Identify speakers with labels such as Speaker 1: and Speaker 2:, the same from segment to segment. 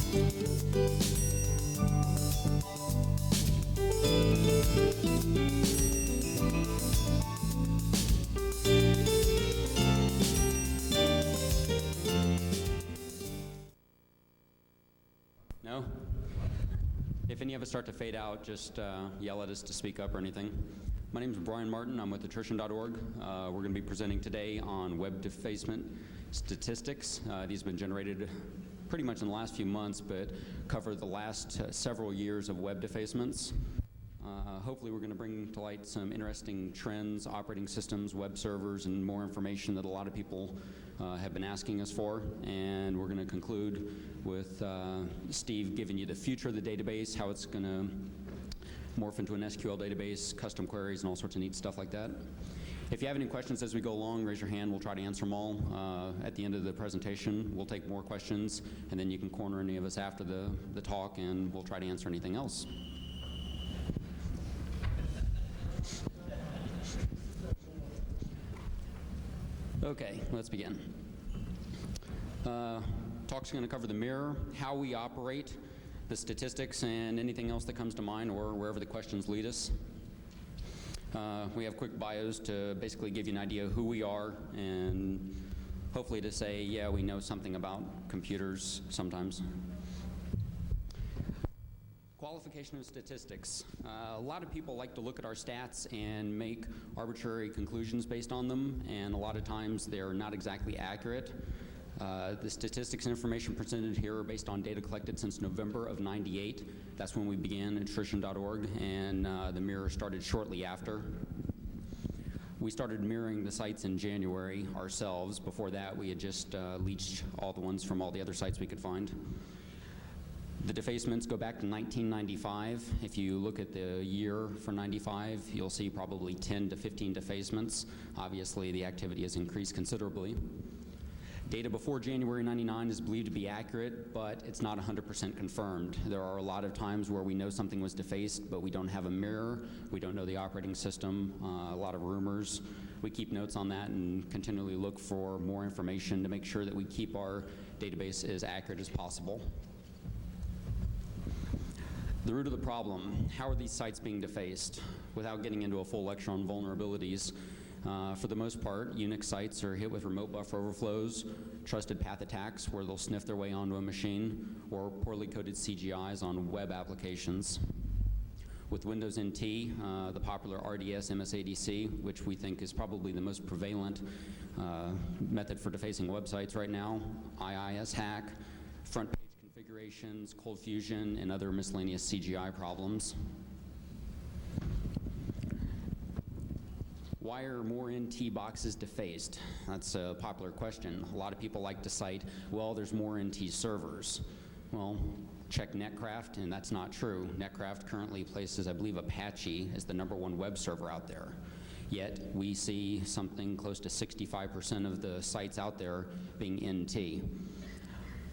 Speaker 1: No? If any of us start to fade out, just yell at us to speak up or anything. My name is Brian Martin. I'm with attrition.org. We're going to be presenting today on web defacement statistics. These have been generated pretty much in the last few months, but cover the last several years of web defacements. Hopefully we're going to bring to light some interesting trends, operating systems, web servers, and more information that a lot of people have been asking us for. And we're going to conclude with Steve giving you the future of the database, how it's going to morph into an SQL database, custom queries, and all sorts of neat stuff like that. If you have any questions as we go along, raise your hand. We'll try to answer them all. At the end of the presentation, we'll take more questions, and then you can corner any of us after the talk, and we'll try to answer anything else. Okay, let's begin. Talk's going to cover the mirror, how we operate, the statistics, and anything else that comes to mind or wherever the questions lead us. We have quick bios to basically give you an idea of who we are and hopefully to say, yeah, we know something about computers sometimes. Qualification of statistics. A lot of people like to look at our stats and make arbitrary conclusions based on them, and a lot of times they're not exactly accurate. The statistics and information presented here are based on data collected since November of '98. That's when we began attrition.org, and the mirror started shortly after. We started mirroring the sites in January ourselves. Before that, we had just leached all the ones from all the other sites we could find. The defacements go back to 1995. If you look at the year for 95, you'll see probably 10 to 15 defacements. Obviously, the activity has increased considerably. Data before January 99 is believed to be accurate, but it's not 100% confirmed. There are a lot of times where we know something was defaced, but we don't have a mirror. We don't know the operating system, a lot of rumors. We keep notes on that and continually look for more information to make sure that we keep our database as accurate as possible. The root of the problem, how are these sites being defaced? Without getting into a full lecture on vulnerabilities, for the most part, Unix sites are hit with remote buffer overflows, trusted path attacks where they'll sniff their way onto a machine, or poorly coded CGIs on web applications. With Windows NT, the popular RDS MSADC, which we think is probably the most prevalent method for defacing websites right now, IIS hack, front page configurations, cold fusion, and other miscellaneous CGI problems. Why are more NT boxes defaced? That's a popular question. A lot of people like to cite, well, there's more NT servers. Well, check Netcraft, and that's not true. Netcraft currently places, I believe, Apache as the #1 web server out there. Yet, we see something close to 65% of the sites out there being NT.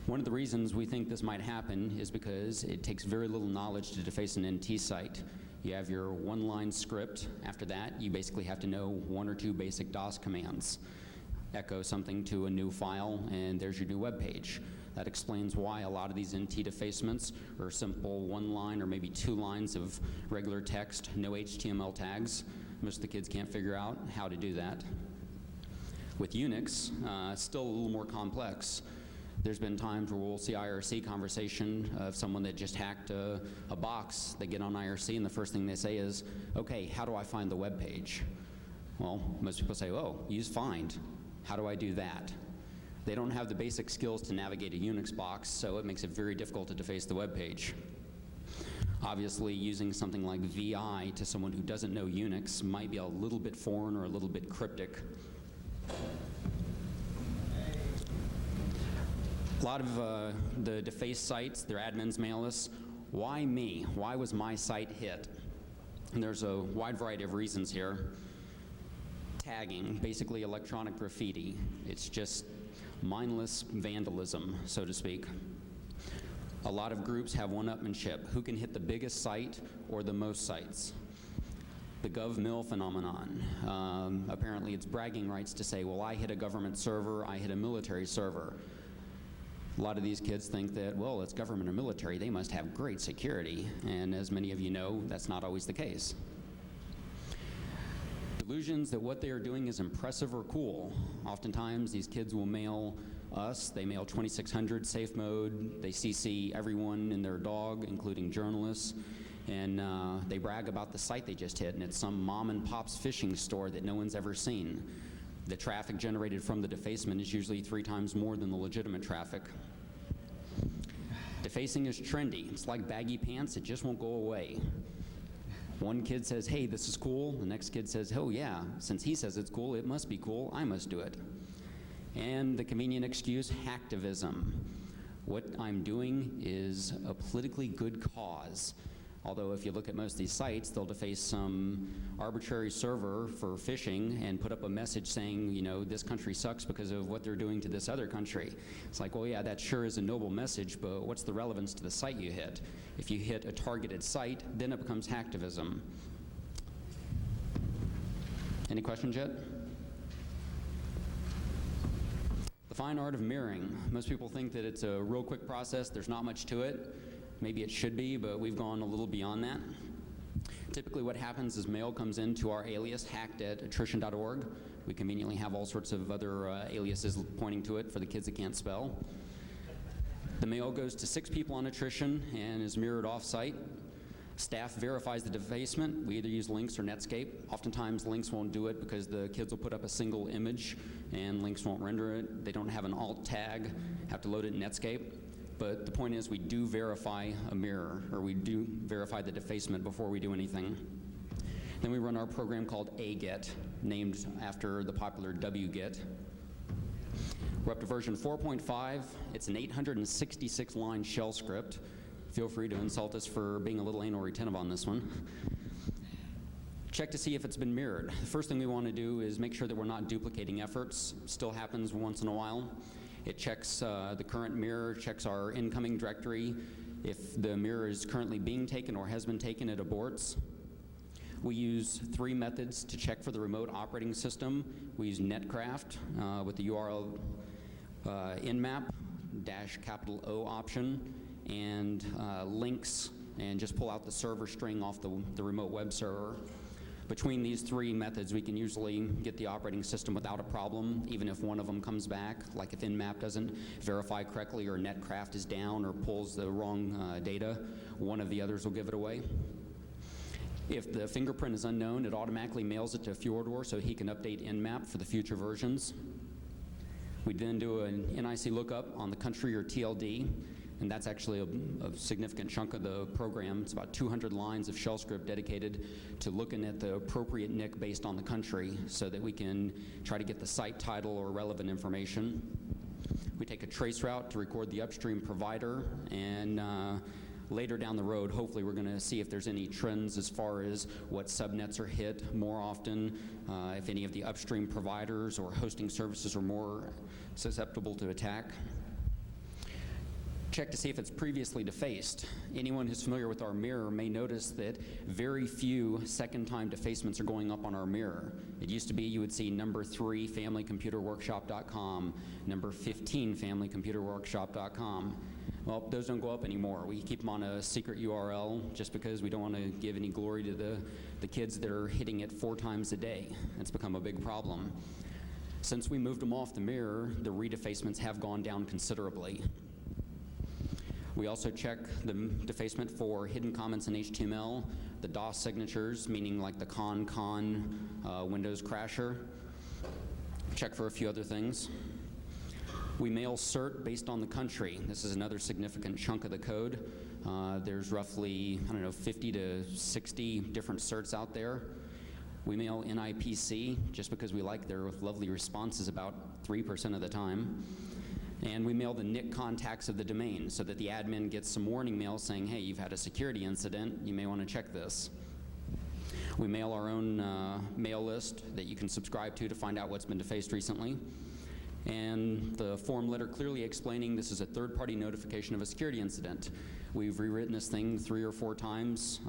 Speaker 1: One of the reasons we think this might happen is because it takes very little knowledge to deface an NT site. You have your one-line script. After that, you basically have to know 1 or 2 basic DOS commands. Echo something to a new file, and there's your new web page. That explains why a lot of these NT defacements are simple 1 line or maybe 2 lines of regular text, no HTML tags. Most of the kids can't figure out how to do that. With Unix, it's still a little more complex. There's been times where we'll see IRC conversation of someone that just hacked a box. They get on IRC and the first thing they say is, okay, how do I find the web page? Well, most people say, oh, use find. How do I do that? They don't have the basic skills to navigate a Unix box, so it makes it very difficult to deface the web page. Obviously, using something like VI to someone who doesn't know Unix might be a little bit foreign or a little bit cryptic. A lot of the defaced sites, their admins mail us, why me? Why was my site hit? And there's a wide variety of reasons here. Tagging, basically electronic graffiti. It's just mindless vandalism, so to speak. A lot of groups have one-upmanship. Who can hit the biggest site or the most sites? The gov-mill phenomenon. Apparently it's bragging rights to say, well, I hit a government server, I hit a military server. A lot of these kids think that, well, it's government or military, they must have great security. And as many of you know, that's not always the case. Delusions that what they are doing is impressive or cool. Oftentimes, these kids will mail us, they mail 2600 safe mode, they CC everyone and their dog, including journalists, and they brag about the site they just hit, and it's some mom and pop's fishing store that no one's ever seen. The traffic generated from the defacement is usually 3 times more than the legitimate traffic. Defacing is trendy. It's like baggy pants, it just won't go away. One kid says, hey, this is cool. The next kid says, oh yeah, since he says it's cool, it must be cool, I must do it. And the convenient excuse, hacktivism. What I'm doing is a politically good cause. Although if you look at most of these sites, they'll deface some arbitrary server for phishing and put up a message saying, you know, this country sucks because of what they're doing to this other country. It's like, well, yeah, that sure is a noble message, but what's the relevance to the site you hit? If you hit a targeted site, then it becomes hacktivism. Any questions yet? The fine art of mirroring. Most people think that it's a real quick process. There's not much to it. Maybe it should be, but we've gone a little beyond that. Typically what happens is mail comes into our alias, hacked@attrition.org. We conveniently have all sorts of other aliases pointing to it for the kids that can't spell. The mail goes to 6 people on attrition and is mirrored off-site. Staff verifies the defacement. We either use Lynx or Netscape. Oftentimes Lynx won't do it because the kids will put up a single image and Lynx won't render it. They don't have an alt tag, have to load it in Netscape. But the point is we do verify a mirror, or we do verify the defacement before we do anything. Then we run our program called AGET, named after the popular wget. We're up to version 4.5. It's an 866-line shell script. Feel free to insult us for being a little anal retentive on this one. Check to see if it's been mirrored. The first thing we want to do is make sure that we're not duplicating efforts. Still happens once in a while. It checks the current mirror, checks our incoming directory. If the mirror is currently being taken or has been taken, it aborts. We use 3 methods to check for the remote operating system. We use netcraft with the URL nmap -O option, and links, and just pull out the server string off the remote web server. Between these 3 methods, we can usually get the operating system without a problem, even if one of them comes back, like if nmap doesn't verify correctly or netcraft is down or pulls the wrong data, one of the others will give it away. If the fingerprint is unknown, it automatically mails it to Fjordor so he can update nmap for the future versions. We then do an NIC lookup on the country or TLD, and that's actually a significant chunk of the program. It's about 200 lines of shell script dedicated to looking at the appropriate NIC based on the country so that we can try to get the site title or relevant information. We take a trace route to record the upstream provider, and later down the road, hopefully we're going to see if there's any trends as far as what subnets are hit more often, if any of the upstream providers or hosting services are more susceptible to attack. Check to see if it's previously defaced. Anyone who's familiar with our mirror may notice that very few second-time defacements are going up on our mirror. It used to be you would see number 3 familycomputerworkshop.com, number 15 familycomputerworkshop.com. Well, those don't go up anymore. We keep them on a secret URL just because we don't want to give any glory to the kids that are hitting it 4 times a day. It's become a big problem. Since we moved them off the mirror, the redefacements have gone down considerably. We also check the defacement for hidden comments in HTML, the DOS signatures, meaning like the con Windows crasher. Check for a few other things. We mail cert based on the country. This is another significant chunk of the code. There's roughly, 50 to 60 different certs out there. We mail NIPC just because we like their lovely responses about 3% of the time. And we mail the NIC contacts of the domain so that the admin gets some warning mail saying, hey, you've had a security incident, you may want to check this. We mail our own mail list that you can subscribe to find out what's been defaced recently. And the form letter clearly explaining this is a third-party notification of a security incident. We've rewritten this thing 3 or 4 times,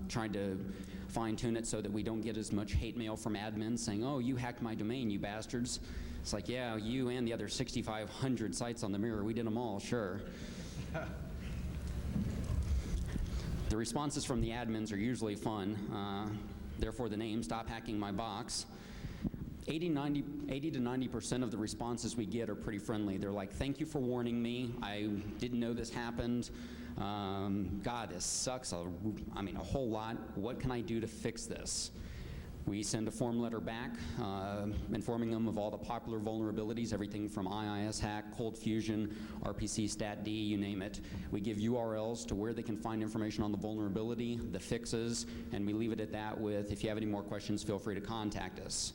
Speaker 1: trying to fine-tune it so that we don't get as much hate mail from admins saying, oh, you hacked my domain, you bastards. It's like, yeah, you and the other 6,500 sites on the mirror, we did them all, sure. The responses from the admins are usually fun. Therefore the name, stop hacking my box. 80 to 90% of the responses we get are pretty friendly. They're like, thank you for warning me. I didn't know this happened. God, this sucks. A whole lot. What can I do to fix this? We send a form letter back informing them of all the popular vulnerabilities, everything from IIS hack, cold fusion, RPC stat D, you name it. We give URLs to where they can find information on the vulnerability, the fixes, and we leave it at that with, if you have any more questions, feel free to contact us.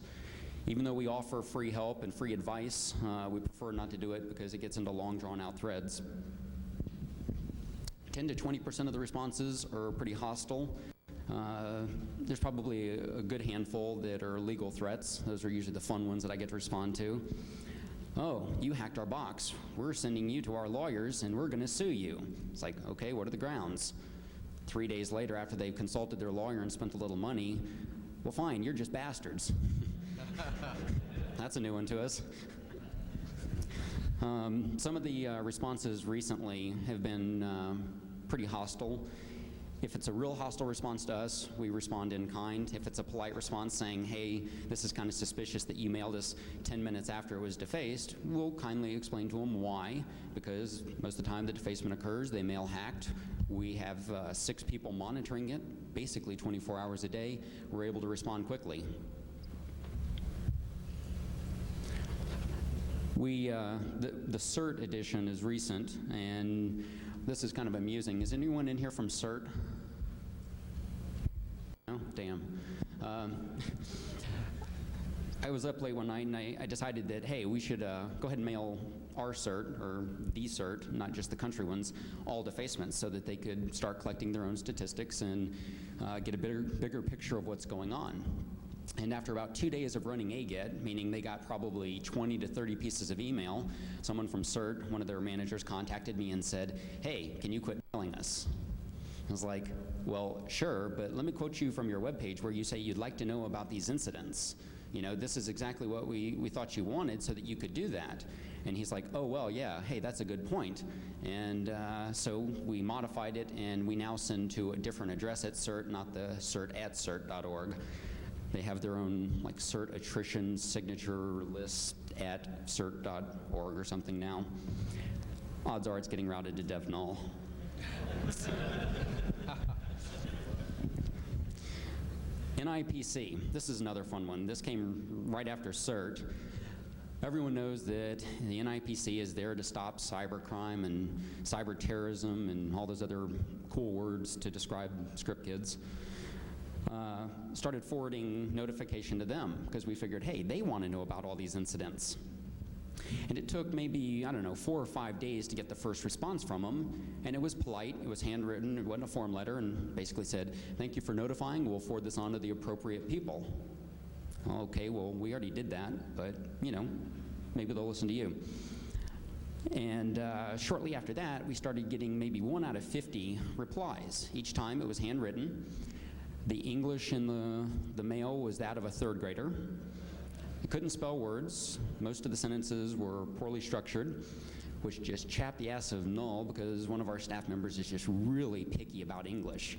Speaker 1: Even though we offer free help and free advice, we prefer not to do it because it gets into long, drawn-out threads. 10 to 20% of the responses are pretty hostile. There's probably a good handful that are legal threats. Those are usually the fun ones that I get to respond to. Oh, you hacked our box. We're sending you to our lawyers and we're going to sue you. It's like, okay, what are the grounds? 3 days later, after they've consulted their lawyer and spent a little money, well, fine, you're just bastards. That's a new one to us. Some of the responses recently have been pretty hostile. If it's a real hostile response to us, we respond in kind. If it's a polite response saying, hey, this is kind of suspicious that you mailed us 10 minutes after it was defaced, we'll kindly explain to them why, because most of the time the defacement occurs, they mail hacked. We have 6 people monitoring it, basically 24 hours a day. We're able to respond quickly. The CERT edition is recent, and this is kind of amusing. Is anyone in here from CERT? No? Damn. I was up late one night and I decided that, hey, we should go ahead and mail our CERT, or the CERT, not just the country ones, all defacements so that they could start collecting their own statistics and get a bigger picture of what's going on. And after about 2 days of running AGET, meaning they got probably 20 to 30 pieces of email, someone from CERT, one of their managers, contacted me and said, hey, can you quit mailing us? I was like, well, sure, but let me quote you from your webpage where you say you'd like to know about these incidents. You know, this is exactly what we thought you wanted so that you could do that. And he's like, oh, well, yeah, hey, that's a good point. And so we modified it, and we now send to a different address at CERT, not the cert@cert.org. They have their own like CERT attrition signature list at cert.org or something now. Odds are it's getting routed to DevNull. NIPC, this is another fun one. This came right after CERT. Everyone knows that the NIPC is there to stop cybercrime and cyber terrorism and all those other cool words to describe script kids. Started forwarding notification to them because we figured, hey, they want to know about all these incidents. And it took maybe, I don't know, 4 or 5 days to get the first response from them, and it was polite, it was handwritten, it wasn't a form letter, and basically said, thank you for notifying, we'll forward this on to the appropriate people. Okay, well, we already did that, but, you know, maybe they'll listen to you. And shortly after that, we started getting maybe 1 out of 50 replies. Each time it was handwritten. The English in the mail was that of a 3rd grader. He couldn't spell words. Most of the sentences were poorly structured, which just chapped the ass of Null because one of our staff members is just really picky about English.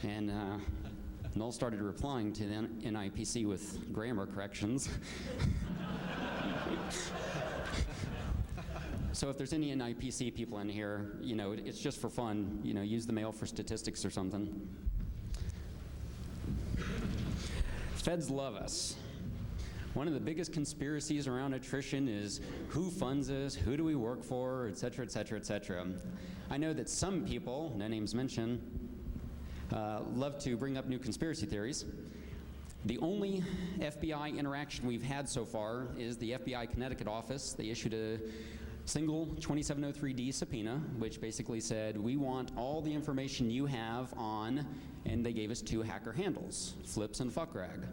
Speaker 1: And Null started replying to the NIPC with grammar corrections. So if there's any NIPC people in here, you know, it's just for fun. You know, use the mail for statistics or something. Feds love us. One of the biggest conspiracies around attrition is who funds us, who do we work for, et cetera, et cetera, et cetera. I know that some people, no names mentioned, love to bring up new conspiracy theories. The only FBI interaction we've had so far is the FBI Connecticut office. They issued a single 2703D subpoena, which basically said, we want all the information you have on, and they gave us 2 hacker handles, Flips and Fuckrag.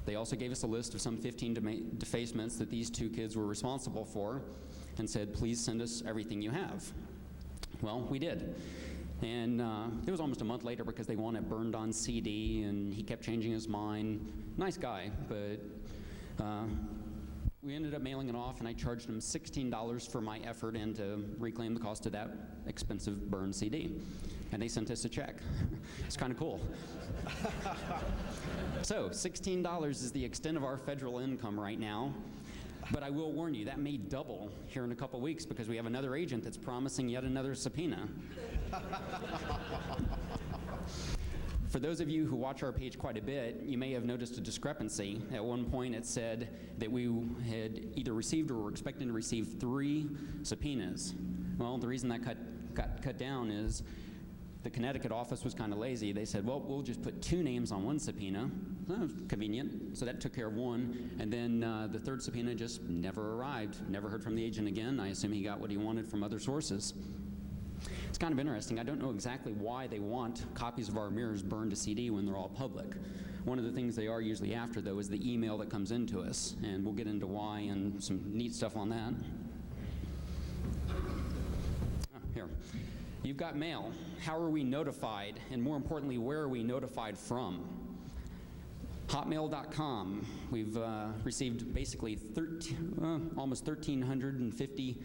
Speaker 1: They also gave us a list of some 15 defacements that these 2 kids were responsible for and said, please send us everything you have. Well, we did. And it was almost a month later because they want it burned on CD, and he kept changing his mind. Nice guy, but We ended up mailing it off, and I charged them $16 for my effort and to reclaim the cost of that expensive burn CD. And they sent us a check. It's kind of cool. So $16 is the extent of our federal income right now. But I will warn you, that may double here in a couple weeks because we have another agent that's promising yet another subpoena. For those of you who watch our page quite a bit, you may have noticed a discrepancy. At one point it said that we had either received or were expecting to receive 3 subpoenas. Well, the reason that got cut down is the Connecticut office was kind of lazy. They said, well, we'll just put 2 names on one subpoena. Oh, convenient. So that took care of one. And then the 3rd subpoena just never arrived. Never heard from the agent again. I assume he got what he wanted from other sources. It's kind of interesting. I don't know exactly why they want copies of our mirrors burned to CD when they're all public. One of the things they are usually after, though, is the email that comes into us. And we'll get into why and some neat stuff on that. Here. You've got mail. How are we notified? And more importantly, where are we notified from? Hotmail.com. We've received basically almost 1,350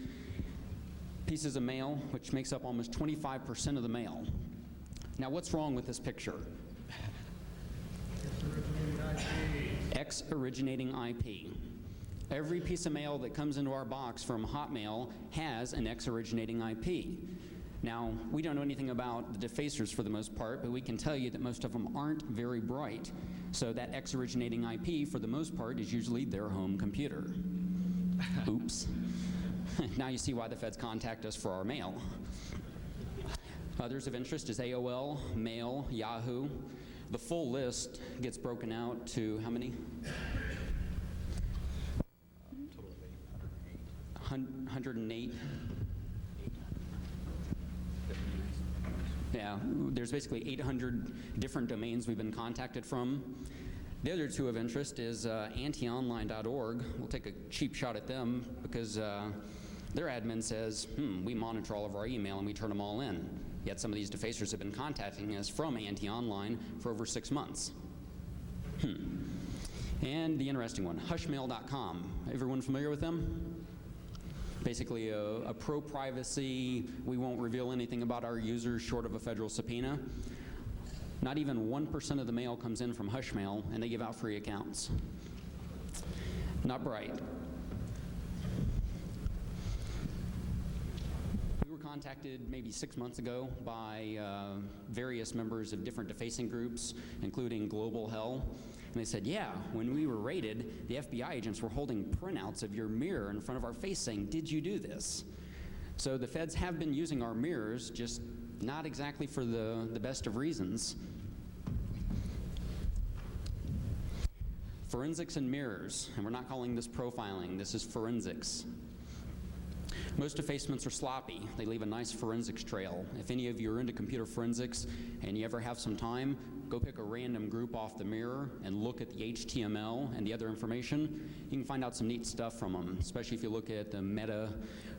Speaker 1: pieces of mail, which makes up almost 25% of the mail. Now, what's wrong with this picture? X-originating IP. Every piece of mail that comes into our box from Hotmail has an X-originating IP. Now, we don't know anything about the defacers for the most part, but we can tell you that most of them aren't very bright. So that X-originating IP, for the most part, is usually their home computer. Oops. Now you see why the feds contact us for our mail. Others of interest is AOL, Mail, Yahoo. The full list gets broken out to how many? 108. Yeah, there's basically 800 different domains we've been contacted from. The other 2 of interest is antionline.org. We'll take a cheap shot at them because their admin says, we monitor all of our email and we turn them all in. Yet some of these defacers have been contacting us from Anti-Online for over 6 months. And the interesting one, hushmail.com. Everyone familiar with them? Basically a pro-privacy, we won't reveal anything about our users short of a federal subpoena. Not even 1% of the mail comes in from Hushmail, and they give out free accounts. Not bright. We were contacted maybe 6 months ago by various members of different defacing groups, including Global Hell. And they said, yeah, when we were raided, the FBI agents were holding printouts of your mirror in front of our face saying, did you do this? So the feds have been using our mirrors, just not exactly for the best of reasons. Forensics and mirrors, and we're not calling this profiling, this is forensics. Most defacements are sloppy. They leave a nice forensics trail. If any of you are into computer forensics and you ever have some time, go pick a random group off the mirror and look at the HTML and the other information. You can find out some neat stuff from them, especially if you look at the meta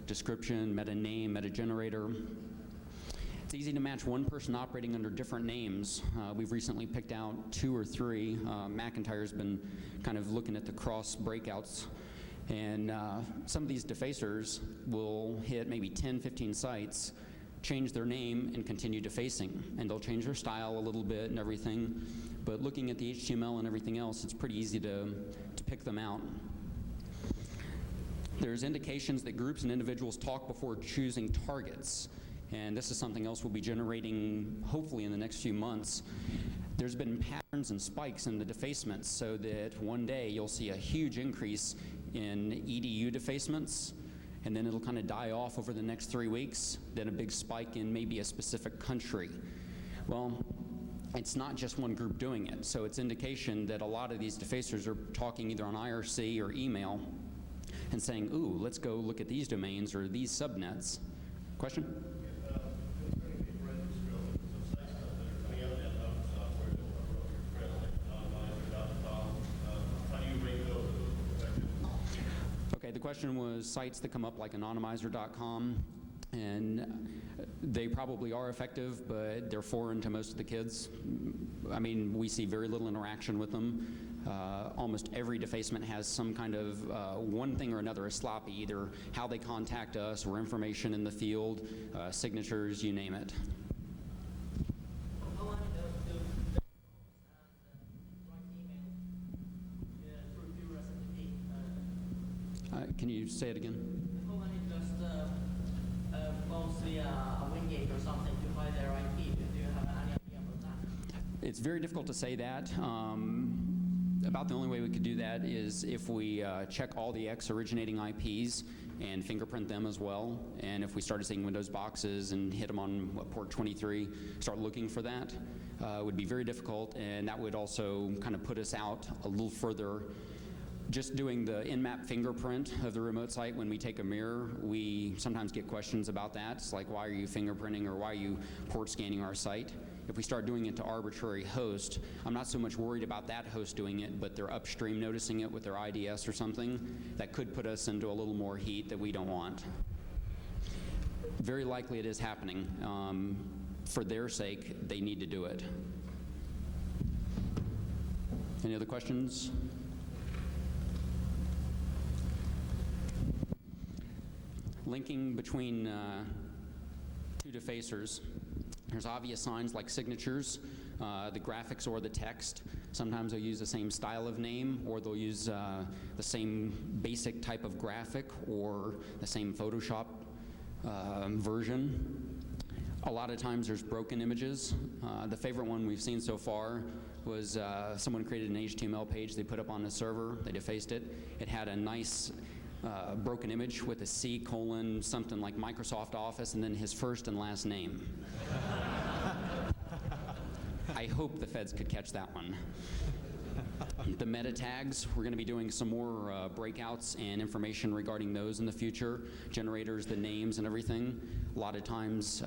Speaker 1: description, meta name, meta generator. It's easy to match one person operating under different names. We've recently picked out 2 or 3. McIntyre's been kind of looking at the cross breakouts. And some of these defacers will hit maybe 10, 15 sites, change their name, and continue defacing. And they'll change their style a little bit and everything. But looking at the HTML and everything else, it's pretty easy to pick them out. There's indications that groups and individuals talk before choosing targets. And this is something else we'll be generating, hopefully, in the next few months. There's been patterns and spikes in the defacements so that one day you'll see a huge increase in EDU defacements, and then it'll kind of die off over the next 3 weeks, then a big spike in maybe a specific country. Well, it's not just one group doing it, so it's indication that a lot of these defacers are talking either on IRC or email and saying, ooh, let's go look at these domains or these subnets. Question? The question was sites that come up like anonymizer.com, and They probably are effective, but they're foreign to most of the kids. I mean, we see very little interaction with them. Almost every defacement has some kind of one thing or another is sloppy, either how they contact us or information in the field, signatures, you name it. Can you say it again?
Speaker 2: How many just phones via a Wingate or something to hide their IP? Do you have any idea about that?
Speaker 1: It's very difficult to say that. About the only way we could do that is if we check all the X originating IPs and fingerprint them as well. And if we started seeing Windows boxes and hit them on port 23, start looking for that, it would be very difficult. And that would also kind of put us out a little further. Just doing the in-map fingerprint of the remote site when we take a mirror, we sometimes get questions about that. It's like, why are you fingerprinting or why are you port scanning our site? If we start doing it to arbitrary host, I'm not so much worried about that host doing it, but they're upstream noticing it with their IDS or something. That could put us into a little more heat that we don't want. Very likely it is happening. For their sake, they need to do it. Any other questions? Linking between two defacers. There's obvious signs like signatures, the graphics or the text. Sometimes they'll use the same style of name, or they'll use the same basic type of graphic or the same Photoshop version. A lot of times there's broken images. The favorite one we've seen so far was someone created an HTML page they put up on the server, they defaced it. It had a nice broken image with a C colon something like Microsoft Office and then his first and last name. I hope the feds could catch that one. The meta tags, we're going to be doing some more breakouts and information regarding those in the future. Generators, the names and everything. A lot of times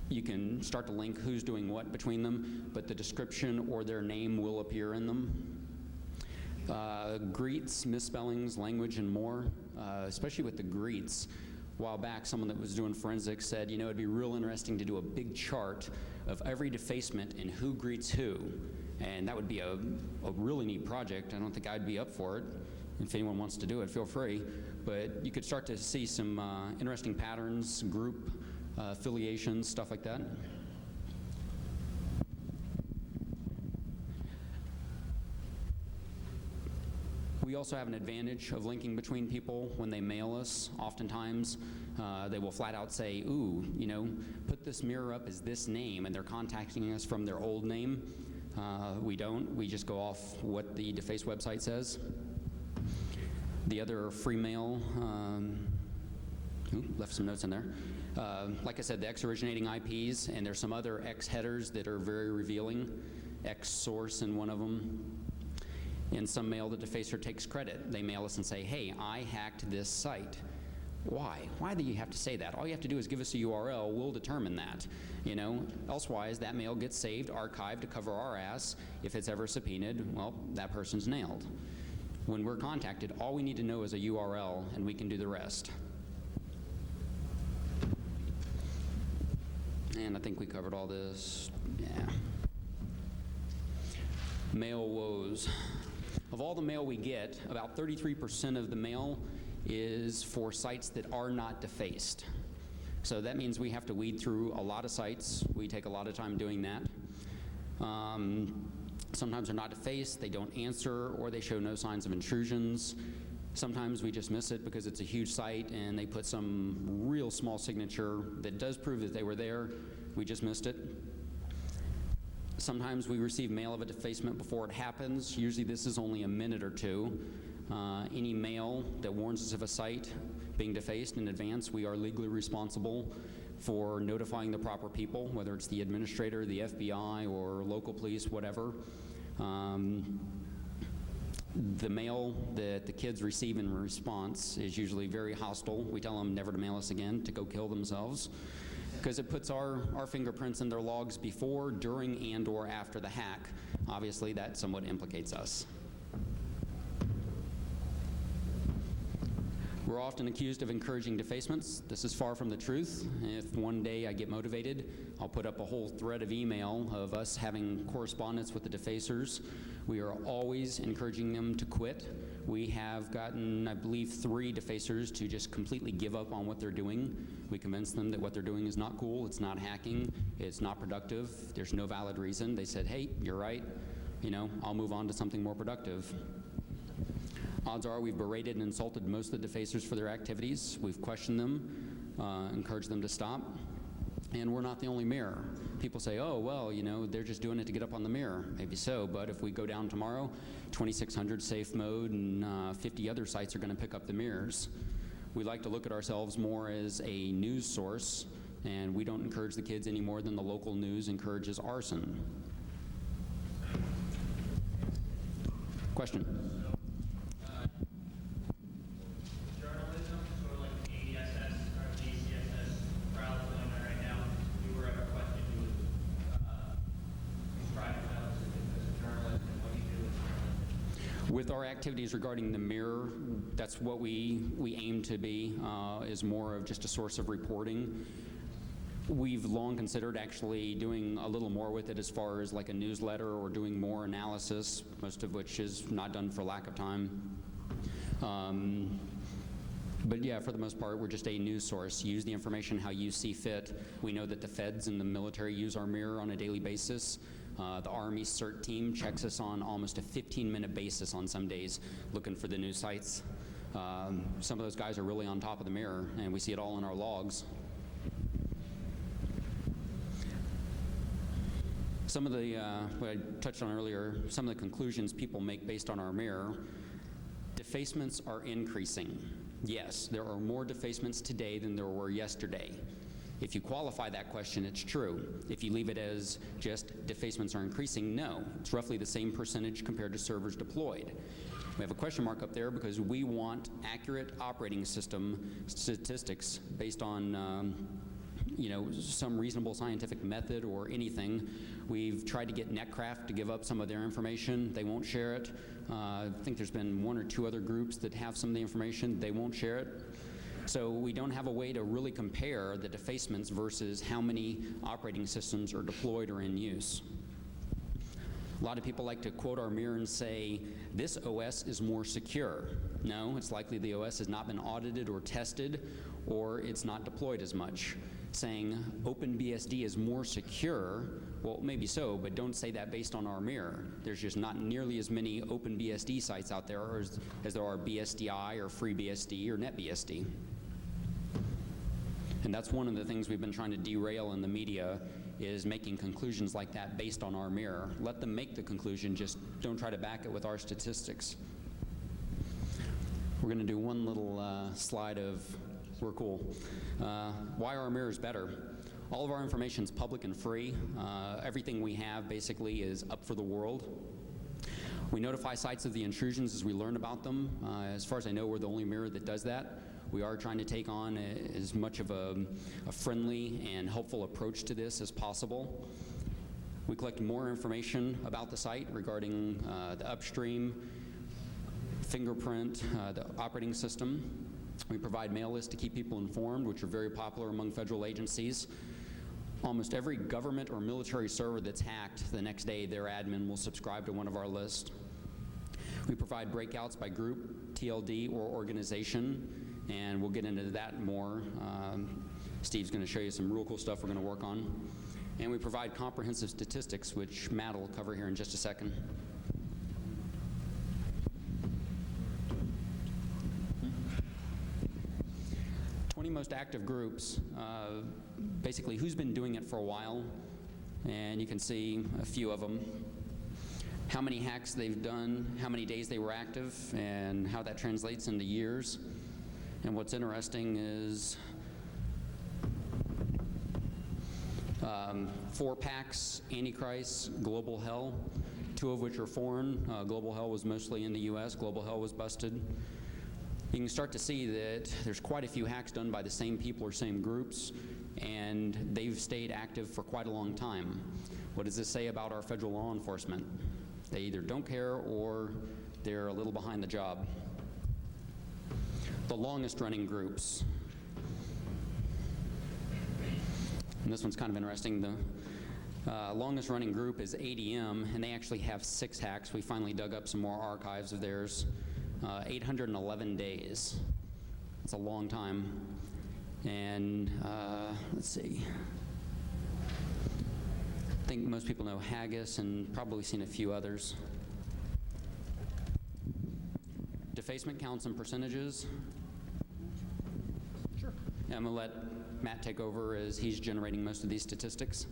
Speaker 1: you can start to link who's doing what between them, but the description or their name will appear in them. Greets, misspellings, language, and more, especially with the greets. A while back, someone that was doing forensics said, you know, it'd be real interesting to do a big chart of every defacement and who greets who. And that would be a really neat project. I don't think I'd be up for it. If anyone wants to do it, feel free. But you could start to see some interesting patterns, group affiliations, stuff like that. We also have an advantage of linking between people when they mail us. Oftentimes, they will flat out say, ooh, you know, put this mirror up as this name, and they're contacting us from their old name. We don't. We just go off what the Deface website says. The other free mail, left some notes in there. Like I said, the X originating IPs, and there's some other X headers that are very revealing. X source in one of them. In some mail, the defacer takes credit. They mail us and say, hey, I hacked this site. Why? Why do you have to say that? All you have to do is give us a URL. We'll determine that. You know, elsewise, that mail gets saved, archived to cover our ass. If it's ever subpoenaed, well, that person's nailed. When we're contacted, all we need to know is a URL, and we can do the rest. And I think we covered all this. Yeah. Mail woes. Of all the mail we get, about 33% of the mail is for sites that are not defaced. So that means we have to weed through a lot of sites. We take a lot of time doing that. Sometimes they're not defaced, they don't answer, or they show no signs of intrusions. Sometimes we just miss it because it's a huge site and they put some real small signature that does prove that they were there. We just missed it. Sometimes we receive mail of a defacement before it happens. Usually this is only a minute or two. Any mail that warns us of a site being defaced in advance, we are legally responsible for notifying the proper people, whether it's the administrator, the FBI, or local police, whatever. The mail that the kids receive in response is usually very hostile. We tell them never to mail us again, to go kill themselves, because it puts our fingerprints in their logs before, during, and or after the hack. Obviously, that somewhat implicates us. We're often accused of encouraging defacements. This is far from the truth. If one day I get motivated, I'll put up a whole thread of email of us having correspondence with the defacers. We are always encouraging them to quit. We have gotten, I believe, 3 defacers to just completely give up on what they're doing. We convinced them that what they're doing is not cool, it's not hacking, it's not productive, there's no valid reason. They said, hey, you're right, you know, I'll move on to something more productive. Odds are we've berated and insulted most of the defacers for their activities. We've questioned them, encouraged them to stop, and we're not the only mirror. People say, oh, well, you know, they're just doing it to get up on the mirror. Maybe so, but if we go down tomorrow, 2,600 safe mode and 50 other sites are going to pick up the mirrors. We like to look at ourselves more as a news source, and we don't encourage the kids any more than the local news encourages arson. Question? With our activities regarding the mirror, that's what we aim to be, is more of just a source of reporting. We've long considered actually doing a little more with it as far as like a newsletter or doing more analysis, most of which is not done for lack of time. But yeah, for the most part, we're just a news source. Use the information how you see fit. We know that the feds and the military use our mirror on a daily basis. The Army CERT team checks us on almost a 15-minute basis on some days, looking for the news sites. Some of those guys are really on top of the mirror, and we see it all in our logs. Some of the, what I touched on earlier, some of the conclusions people make based on our mirror, defacements are increasing. Yes, there are more defacements today than there were yesterday. If you qualify that question, it's true. If you leave it as just defacements are increasing, no. It's roughly the same percentage compared to servers deployed. We have a question mark up there because we want accurate operating system statistics based on you know, some reasonable scientific method or anything. We've tried to get Netcraft to give up some of their information. They won't share it. I think there's been 1 or 2 other groups that have some of the information. They won't share it. So we don't have a way to really compare the defacements versus how many operating systems are deployed or in use. A lot of people like to quote our mirror and say, this OS is more secure. No, it's likely the OS has not been audited or tested, or it's not deployed as much. Saying OpenBSD is more secure, well, maybe so, but don't say that based on our mirror. There's just not nearly as many OpenBSD sites out there as there are BSDI or FreeBSD or NetBSD. And that's one of the things we've been trying to derail in the media, is making conclusions like that based on our mirror. Let them make the conclusion, just don't try to back it with our statistics. We're going to do one little slide of, we're cool. Why are our mirrors better? All of our information is public and free. Everything we have basically is up for the world. We notify sites of the intrusions as we learn about them. As far as I know, we're the only mirror that does that. We are trying to take on as much of a friendly and helpful approach to this as possible. We collect more information about the site regarding the upstream, fingerprint, the operating system. We provide mail lists to keep people informed, which are very popular among federal agencies. Almost every government or military server that's hacked, the next day their admin will subscribe to one of our lists. We provide breakouts by group, TLD, or organization, and we'll get into that more. Steve's going to show you some real cool stuff we're going to work on. And we provide comprehensive statistics, which Matt will cover here in just a second. Most active groups, basically who's been doing it for a while, and you can see a few of them. How many hacks they've done, how many days they were active, and how that translates into years. And what's interesting is 4 packs, Antichrist, Global Hell, 2 of which are foreign. Global Hell was mostly in the US, Global Hell was busted. You can start to see that there's quite a few hacks done by the same people or same groups, and they've stayed active for quite a long time. What does this say about our federal law enforcement? They either don't care or they're a little behind the job. the longest running groups. And this one's kind of interesting. The longest running group is ADM, and they actually have 6 hacks. We finally dug up some more archives of theirs. 811 days. That's a long time. And let's see. I think most people know Haggis and probably seen a few others. Defacement counts and percentages. Sure. I'm going to let Matt take over as he's generating most of these statistics.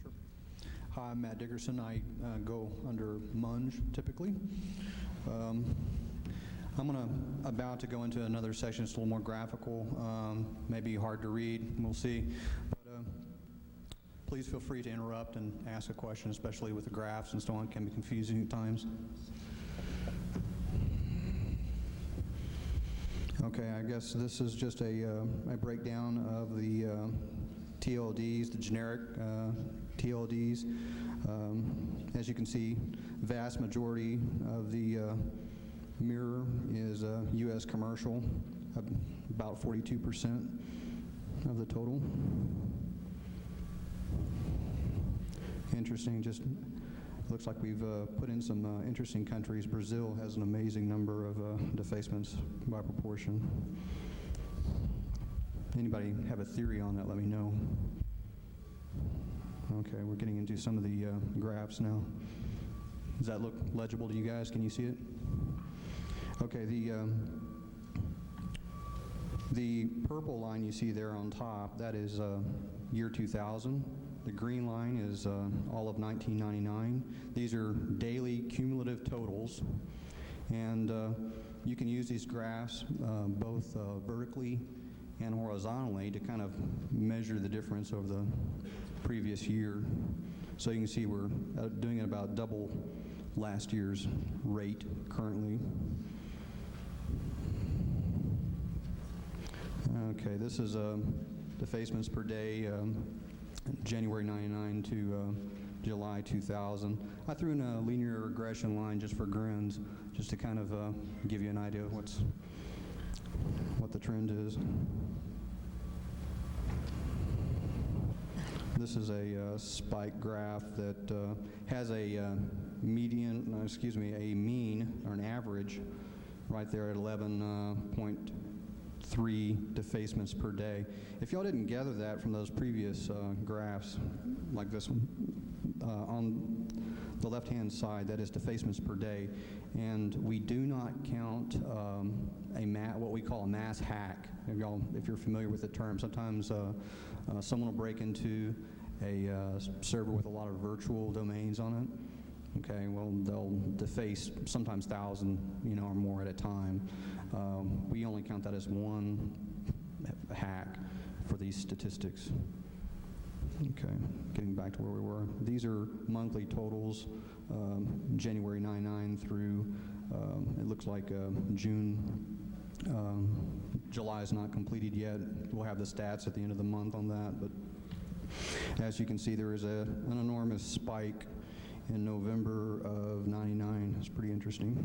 Speaker 3: Sure. Hi, I'm Matt Dickerson. I go under Mudge typically. I'm about to go into another section. It's a little more graphical, maybe hard to read. We'll see. But please feel free to interrupt and ask a question, especially with the graphs and so on. It can be confusing at times. Okay, I guess this is just a breakdown of the TLDs, the generic TLDs. As you can see, vast majority of the mirror is U.S. commercial, about 42% of the total. Interesting, just looks like we've put in some interesting countries. Brazil has an amazing number of defacements by proportion. Anybody have a theory on that, let me know. Okay, we're getting into some of the graphs now. Does that look legible to you guys? Can you see it? Okay, the purple line you see there on top, that is year 2000. The green line is all of 1999. These are daily cumulative totals, and you can use these graphs both vertically and horizontally to kind of measure the difference over the previous year. So you can see we're doing it about double last year's rate currently. Okay, this is defacements per day, January 99 to July 2000. I threw in a linear regression line just for grins, just to kind of give you an idea of what the trend is. This is a spike graph that has a mean or an average right there at 11.3 defacements per day. If y'all didn't gather that from those previous graphs, like this one, on the left-hand side, that is defacements per day, and we do not count what we call a mass hack. If you're familiar with the term, sometimes someone will break into a server with a lot of virtual domains on it. Okay, well, they'll deface sometimes 1,000, or more at a time. We only count that as one hack for these statistics. Okay, getting back to where we were. These are monthly totals, January 99 through, it looks like June. July is not completed yet. We'll have the stats at the end of the month on that, but as you can see, there is an enormous spike in November of 99. It's pretty interesting.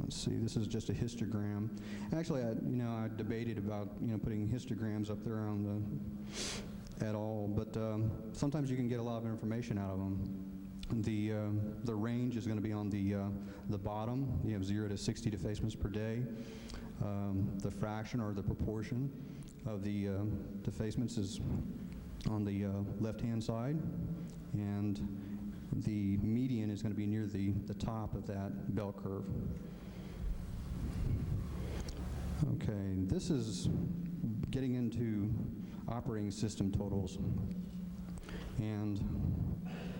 Speaker 3: Let's see, this is just a histogram. Actually, I debated about, putting histograms up there on at all, but sometimes you can get a lot of information out of them. The range is going to be on the bottom. You have 0 to 60 defacements per day. The fraction or the proportion of the defacements is on the left-hand side, and the median is going to be near the top of that bell curve. Okay, this is getting into operating system totals, and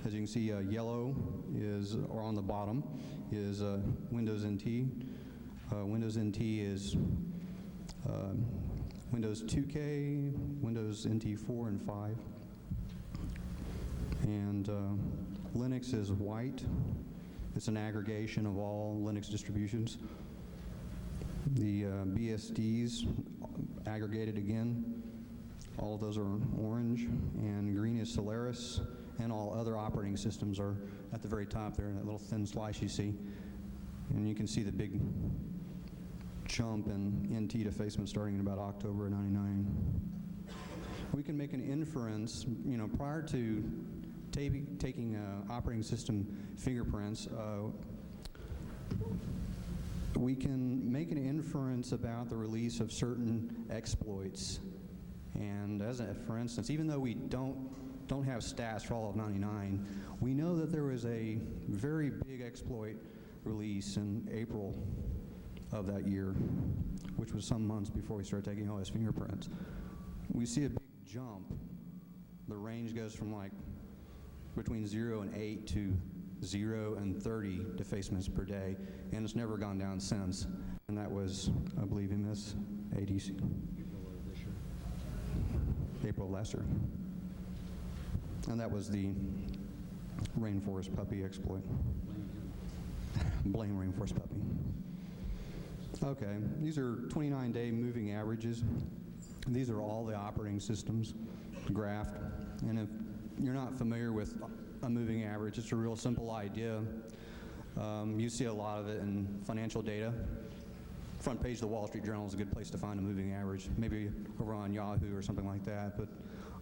Speaker 3: as you can see, yellow is, or on the bottom, is Windows NT. Windows NT is Windows 2K, Windows NT 4 and 5. And Linux is white. It's an aggregation of all Linux distributions. The BSDs aggregated again. All of those are orange, and green is Solaris, and all other operating systems are at the very top there in that little thin slice you see. And you can see the big jump in NT defacement starting in about October of '99. We can make an inference, prior to taking operating system fingerprints, we can make an inference about the release of certain exploits. And for instance, even though we don't have stats for all of '99, we know that there was a very big exploit release in April of that year, which was some months before we started taking OS fingerprints. We see a big jump. The range goes from like between 0 and 8 to 0 and 30 defacements per day, and it's never gone down since. And that was, I believe, in this ADC. April of last year. And that was the rainforest puppy exploit. Blame rainforest puppy. Okay, these are 29-day moving averages. These are all the operating systems graphed. And if you're not familiar with a moving average, it's a real simple idea. You see a lot of it in financial data. Front page of the Wall Street Journal is a good place to find a moving average, maybe over on Yahoo or something like that. But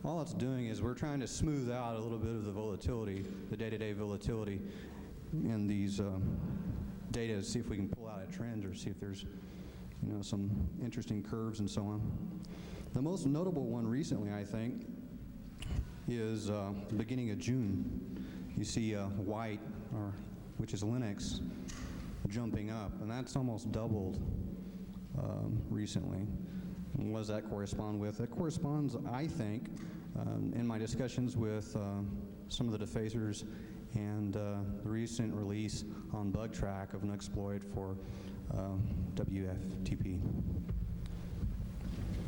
Speaker 3: all it's doing is we're trying to smooth out a little bit of the volatility, the day-to-day volatility in these data to see if we can pull out a trend or see if there's some interesting curves and so on. The most notable one recently, I think, is the beginning of June. You see white, which is Linux, jumping up, and that's almost doubled recently. And what does that correspond with? It corresponds, I think, in my discussions with some of the defacers and the recent release on BugTrack of an exploit for WFTP.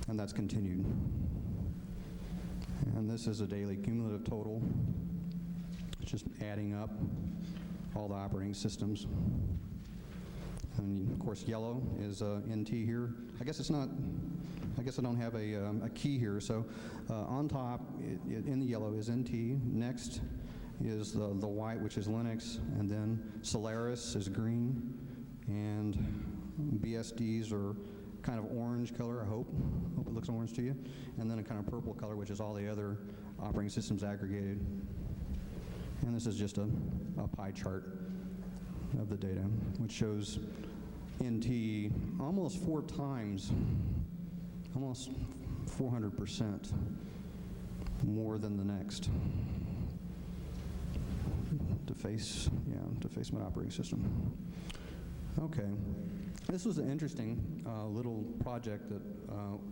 Speaker 3: And that's continued. And this is a daily cumulative total. It's just adding up all the operating systems. And of course, yellow is NT here. I guess I don't have a key here. So on top, in the yellow is NT. Next is the white, which is Linux, and then Solaris is green, and BSDs are kind of orange color, I hope it looks orange to you, and then a kind of purple color, which is all the other operating systems aggregated. And this is just a pie chart of the data, which shows NT almost 4 times, almost 400% more than the next defacement operating system. Okay. This was an interesting little project that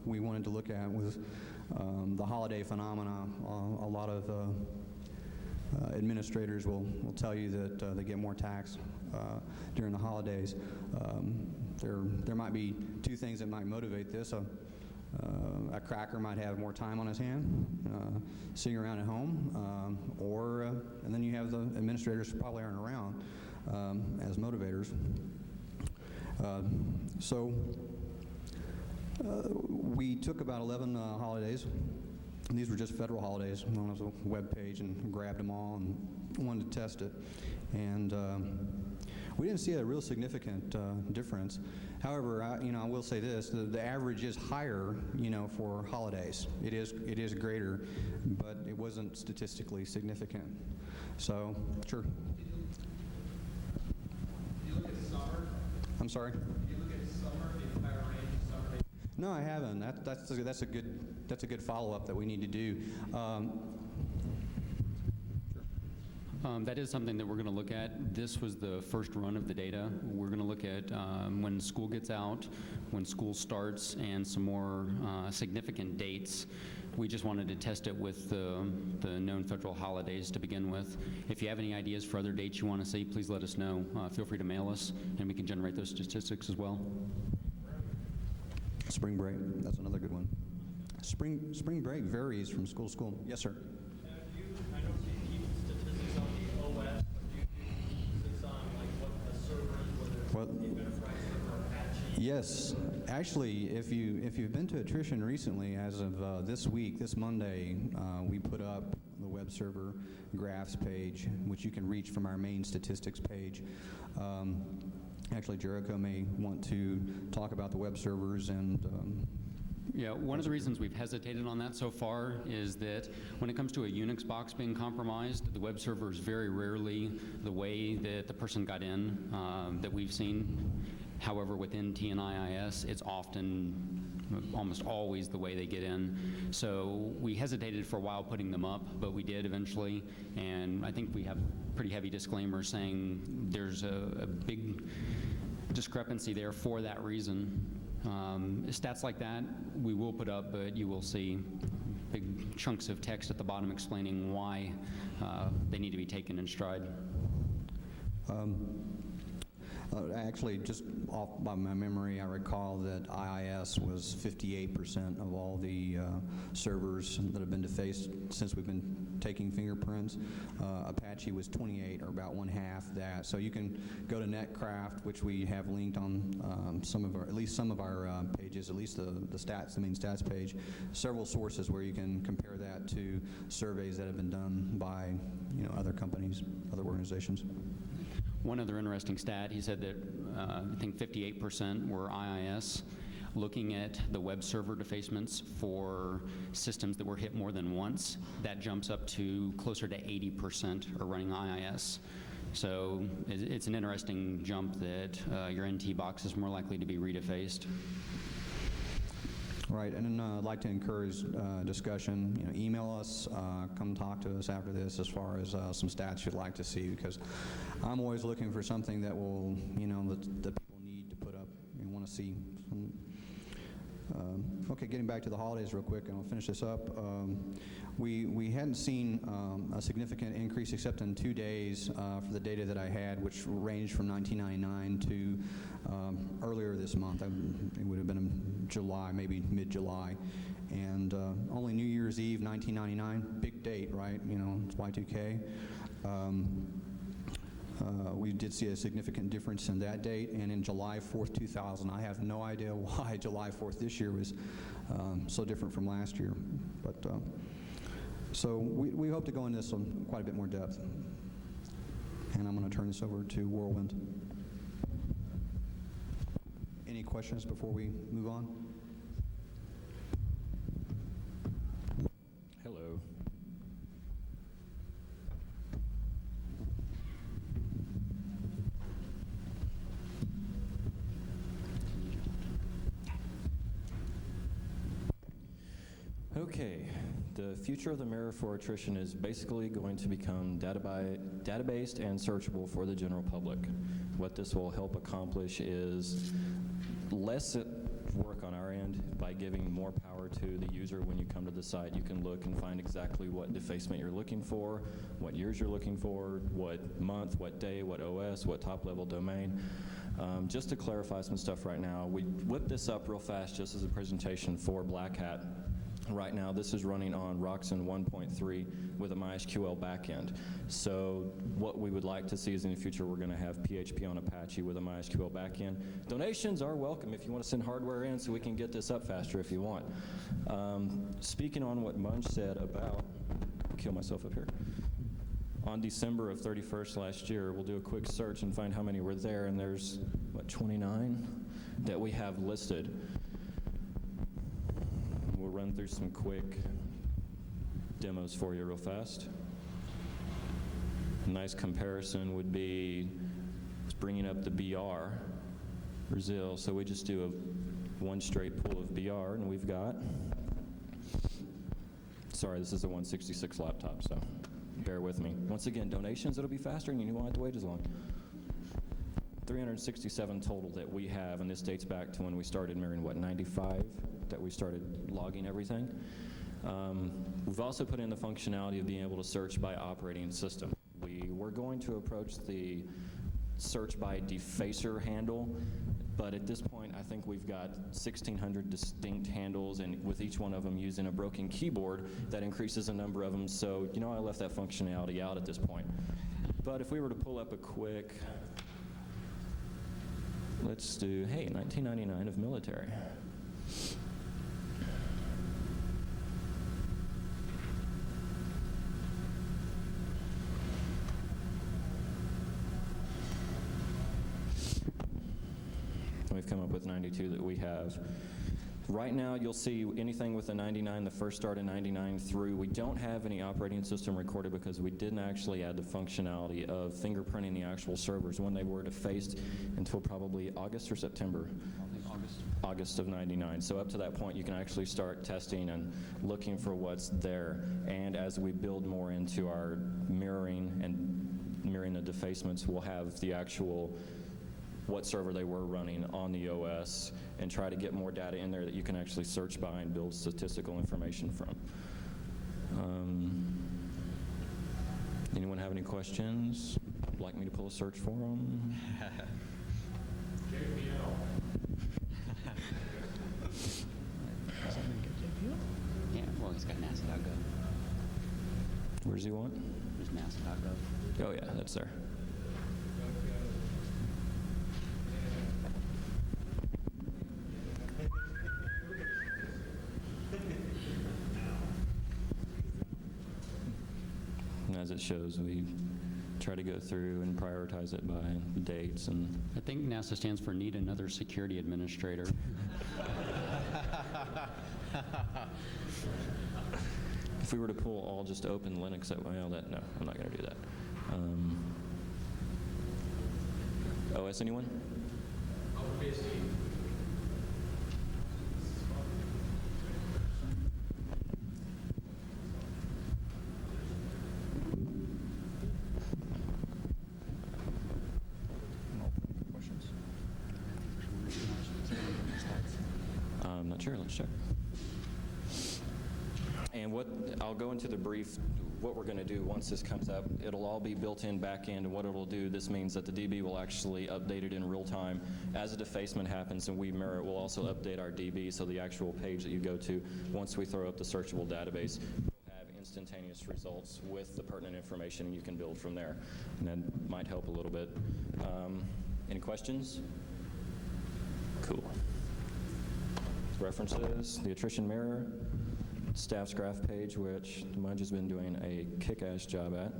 Speaker 3: we wanted to look at with the holiday phenomena. A lot of administrators will tell you that they get more tax during the holidays. There might be 2 things that might motivate this. A cracker might have more time on his hand, sitting around at home, and then you have the administrators who probably aren't around as motivators. So we took about 11 holidays. And these were just federal holidays on a web page, and grabbed them all and wanted to test it. And we didn't see a real significant difference. However, I will say this: the average is higher, for holidays. It is greater, but it wasn't statistically significant. So, sure.
Speaker 4: Did you look at summer?
Speaker 3: I'm sorry?
Speaker 4: Did you look at summer, the entire range of summer?
Speaker 3: No, I haven't. That's a good follow-up that we need to do.
Speaker 1: That is something that we're going to look at. This was the first run of the data. We're going to look at when school gets out, when school starts, and some more significant dates. We just wanted to test it with the known federal holidays to begin with. If you have any ideas for other dates you want to see, please let us know. Feel free to mail us, and we can generate those statistics as well.
Speaker 3: Spring break, that's another good one. Spring break varies from school to school. Yes, sir.
Speaker 4: I don't see keep statistics on the OS, but do you keep statistics on what the server is, whether it's enterprise server or Apache?
Speaker 3: Yes, actually, if you've been to attrition recently, as of this week, this Monday, we put up the web server graphs page, which you can reach from our main statistics page. Actually, Jericho may want to talk about the web servers and
Speaker 1: Yeah, one of the reasons we've hesitated on that so far is that when it comes to a Unix box being compromised, the web server is very rarely the way that the person got in that we've seen. However, within TNIIS, it's often, almost always the way they get in. So we hesitated for a while putting them up, but we did eventually. And I think we have pretty heavy disclaimers saying there's a big discrepancy there for that reason. Stats like that we will put up, but you will see big chunks of text at the bottom explaining why they need to be taken in stride.
Speaker 3: Actually, just off by my memory, I recall that IIS was 58% of all the servers that have been defaced since we've been taking fingerprints. Apache was 28, or about one half that. So you can go to Netcraft, which we have linked on some of our, at least some of our pages, at least the stats, the main stats page. Several sources where you can compare that to surveys that have been done by, you know, other companies, other organizations.
Speaker 1: One other interesting stat, he said that I think 58% were IIS. Looking at the web server defacements for systems that were hit more than once, that jumps up to closer to 80% are running IIS. So it's an interesting jump that your NT box is more likely to be redefaced.
Speaker 3: Right, and then I'd like to encourage discussion. You know, email us, come talk to us after this as far as some stats you'd like to see, because I'm always looking for something that will, you know, that people need to put up and want to see. Okay, getting back to the holidays real quick, and I'll finish this up. We hadn't seen a significant increase except in 2 days for the data that I had, which ranged from 1999 to earlier this month. It would have been in July, maybe mid-July. And only New Year's Eve, 1999, big date, right? You know, it's Y2K. We did see a significant difference in that date, and in July 4th, 2000. I have no idea why July 4th this year was so different from last year. But so we hope to go into this in quite a bit more depth. And I'm going to turn this over to Whirlwind. Any questions before we move on?
Speaker 5: Hello. Okay, the future of the mirror for attrition is basically going to become databased and searchable for the general public. What this will help accomplish is less work on our end by giving more power to the user. When you come to the site, you can look and find exactly what defacement you're looking for, what years you're looking for, what month, what day, what OS, what top-level domain. Just to clarify some stuff right now, we whipped this up real fast just as a presentation for Black Hat. Right now, this is running on Roxen 1.3 with a MySQL backend. So what we would like to see is in the future, we're going to have PHP on Apache with a MySQL backend. Donations are welcome if you want to send hardware in so we can get this up faster if you want. Speaking on what Mudge said about, I'll kill myself up here. On December of 31st last year, we'll do a quick search and find how many were there, and there's, what, 29 that we have listed. We'll run through some quick demos for you real fast. A nice comparison would be bringing up the BR, Brazil. So we just do one straight pool of BR, and we've got, sorry, this is a 166 laptop, so bear with me. Once again, donations, it'll be faster, and you won't have to wait as long. 367 total that we have, and this dates back to when we started mirroring, what, 95? That we started logging everything. We've also put in the functionality of being able to search by operating system. We were going to approach the search by defacer handle, but at this point I think we've got 1,600 distinct handles, and with each one of them using a broken keyboard, that increases the number of them. So, you know, I left that functionality out at this point. But if we were to pull up a quick, let's do, hey, 1999 of military. We've come up with 92 that we have. Right now, you'll see anything with a 99, the first start of 99 through. We don't have any operating system recorded because we didn't actually add the functionality of fingerprinting the actual servers when they were defaced until probably August or September. August of 99. So up to that point, you can actually start testing and looking for what's there. And as we build more into our mirroring the defacements, we'll have the actual what server they were running on the OS and try to get more data in there that you can actually search by and build statistical information from. Anyone have any questions? Like me to pull a search for them?
Speaker 1: Yeah, well, he's got NASA.gov.
Speaker 5: Where does he want?
Speaker 1: There's NASA.gov.
Speaker 5: Oh yeah, that's there. And as it shows, we try to go through and prioritize it by dates and
Speaker 1: I think NASA stands for Need Another Security Administrator.
Speaker 5: if we were to pull all just open Linux, well, no, I'm not going to do that. OS, anyone? I'm not sure, let's check. And I'll go into the brief, what we're going to do once this comes up. It'll all be built in back end, and what it'll do, this means that the DB will actually update it in real time. As a defacement happens and we mirror it, we'll also update our DB, so the actual page that you go to, once we throw up the searchable database, will have instantaneous results with the pertinent information, and you can build from there. And that might help a little bit. Any questions? Cool. References, the attrition mirror, staff's graph page, which Mudge has been doing a kick-ass job at.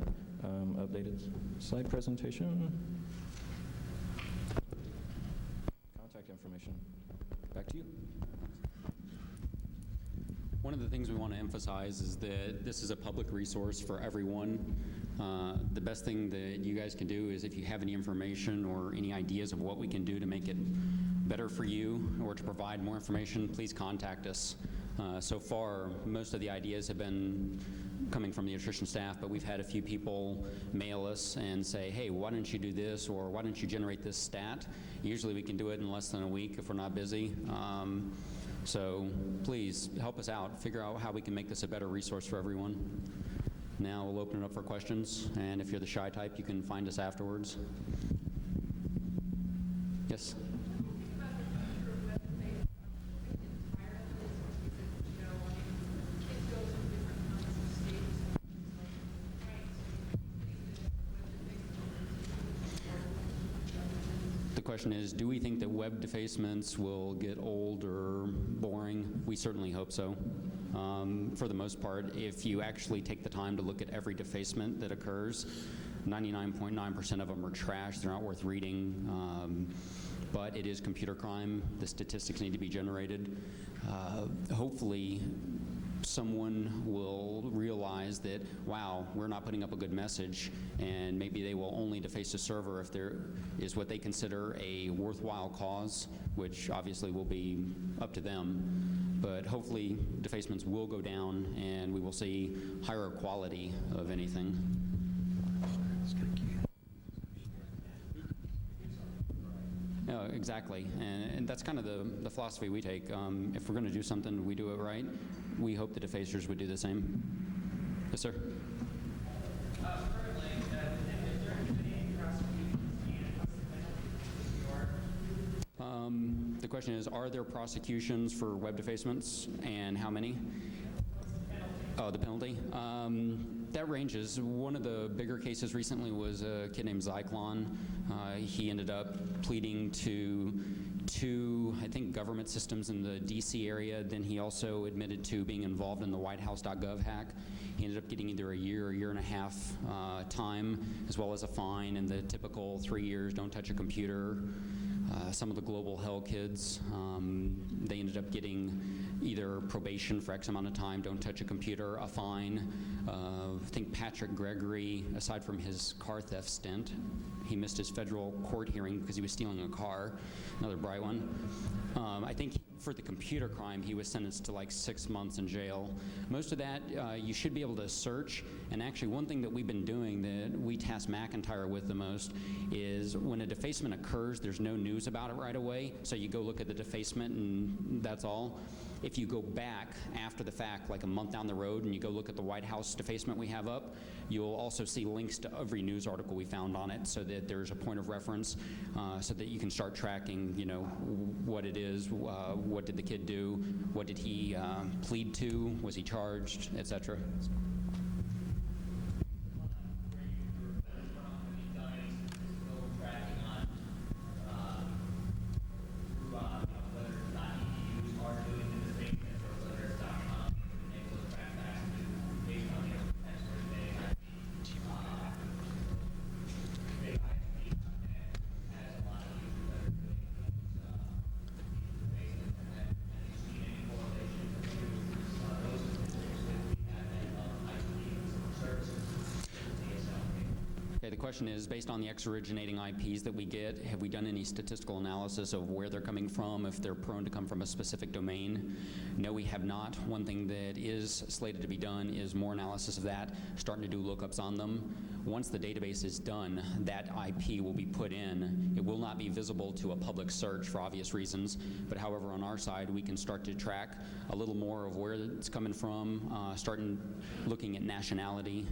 Speaker 5: Updated slide presentation. Contact information. Back to you.
Speaker 1: One of the things we want to emphasize is that this is a public resource for everyone. The best thing that you guys can do is if you have any information or any ideas of what we can do to make it better for you or to provide more information, please contact us. So far, most of the ideas have been coming from the attrition staff, but we've had a few people mail us and say, hey, why don't you do this, or why don't you generate this stat? Usually we can do it in less than a week if we're not busy. So please help us out, figure out how we can make this a better resource for everyone. Now we'll open it up for questions, and if you're the shy type, you can find us afterwards. Yes? The question is, do we think that web defacements will get old or boring? We certainly hope so. For the most part, if you actually take the time to look at every defacement that occurs, 99.9% of them are trash. They're not worth reading. But it is computer crime. The statistics need to be generated. Hopefully, someone will realize that, wow, we're not putting up a good message, and maybe they will only deface a server if there is what they consider a worthwhile cause, which obviously will be up to them. But hopefully defacements will go down and we will see higher quality of anything. No, exactly, and that's kind of the philosophy we take. If we're going to do something, we do it right. We hope the defacers would do the same. Yes, sir?
Speaker 6: Currently, is there any prosecutions and what's the penalty?
Speaker 1: The question is, are there prosecutions for web defacements, and how many? Oh, the penalty? That ranges. One of the bigger cases recently was a kid named Zyklon. He ended up pleading to two, I think, government systems in the DC area. Then he also admitted to being involved in the whitehouse.gov hack. He ended up getting either a year and a half time, as well as a fine, and the typical 3 years, don't touch a computer. some of the global hell kids, they ended up getting either probation for X amount of time, don't touch a computer, a fine. I think Patrick Gregory, aside from his car theft stint, he missed his federal court hearing because he was stealing a car, another bright one. I think for the computer crime, he was sentenced to like 6 months in jail. Most of that, you should be able to search. And actually, one thing that we've been doing that we task McIntyre with the most is when a defacement occurs, there's no news about it right away. So you go look at the defacement and that's all. If you go back after the fact, like a month down the road, and you go look at the White House defacement we have up, you'll also see links to every news article we found on it, so that there's a point of reference, so that you can start tracking, you know, what it is, what did the kid do, what did he plead to, was he charged, etc. The question is, based on the X-originating IPs that we get, have we done any statistical analysis of where they're coming from, if they're prone to come from a specific domain? No, we have not. One thing that is slated to be done is more analysis of that, starting to do lookups on them. Once the database is done, that IP will be put in. It will not be visible to a public search for obvious reasons, but however, on our side, we can start to track a little more of where it's coming from, starting looking at nationality.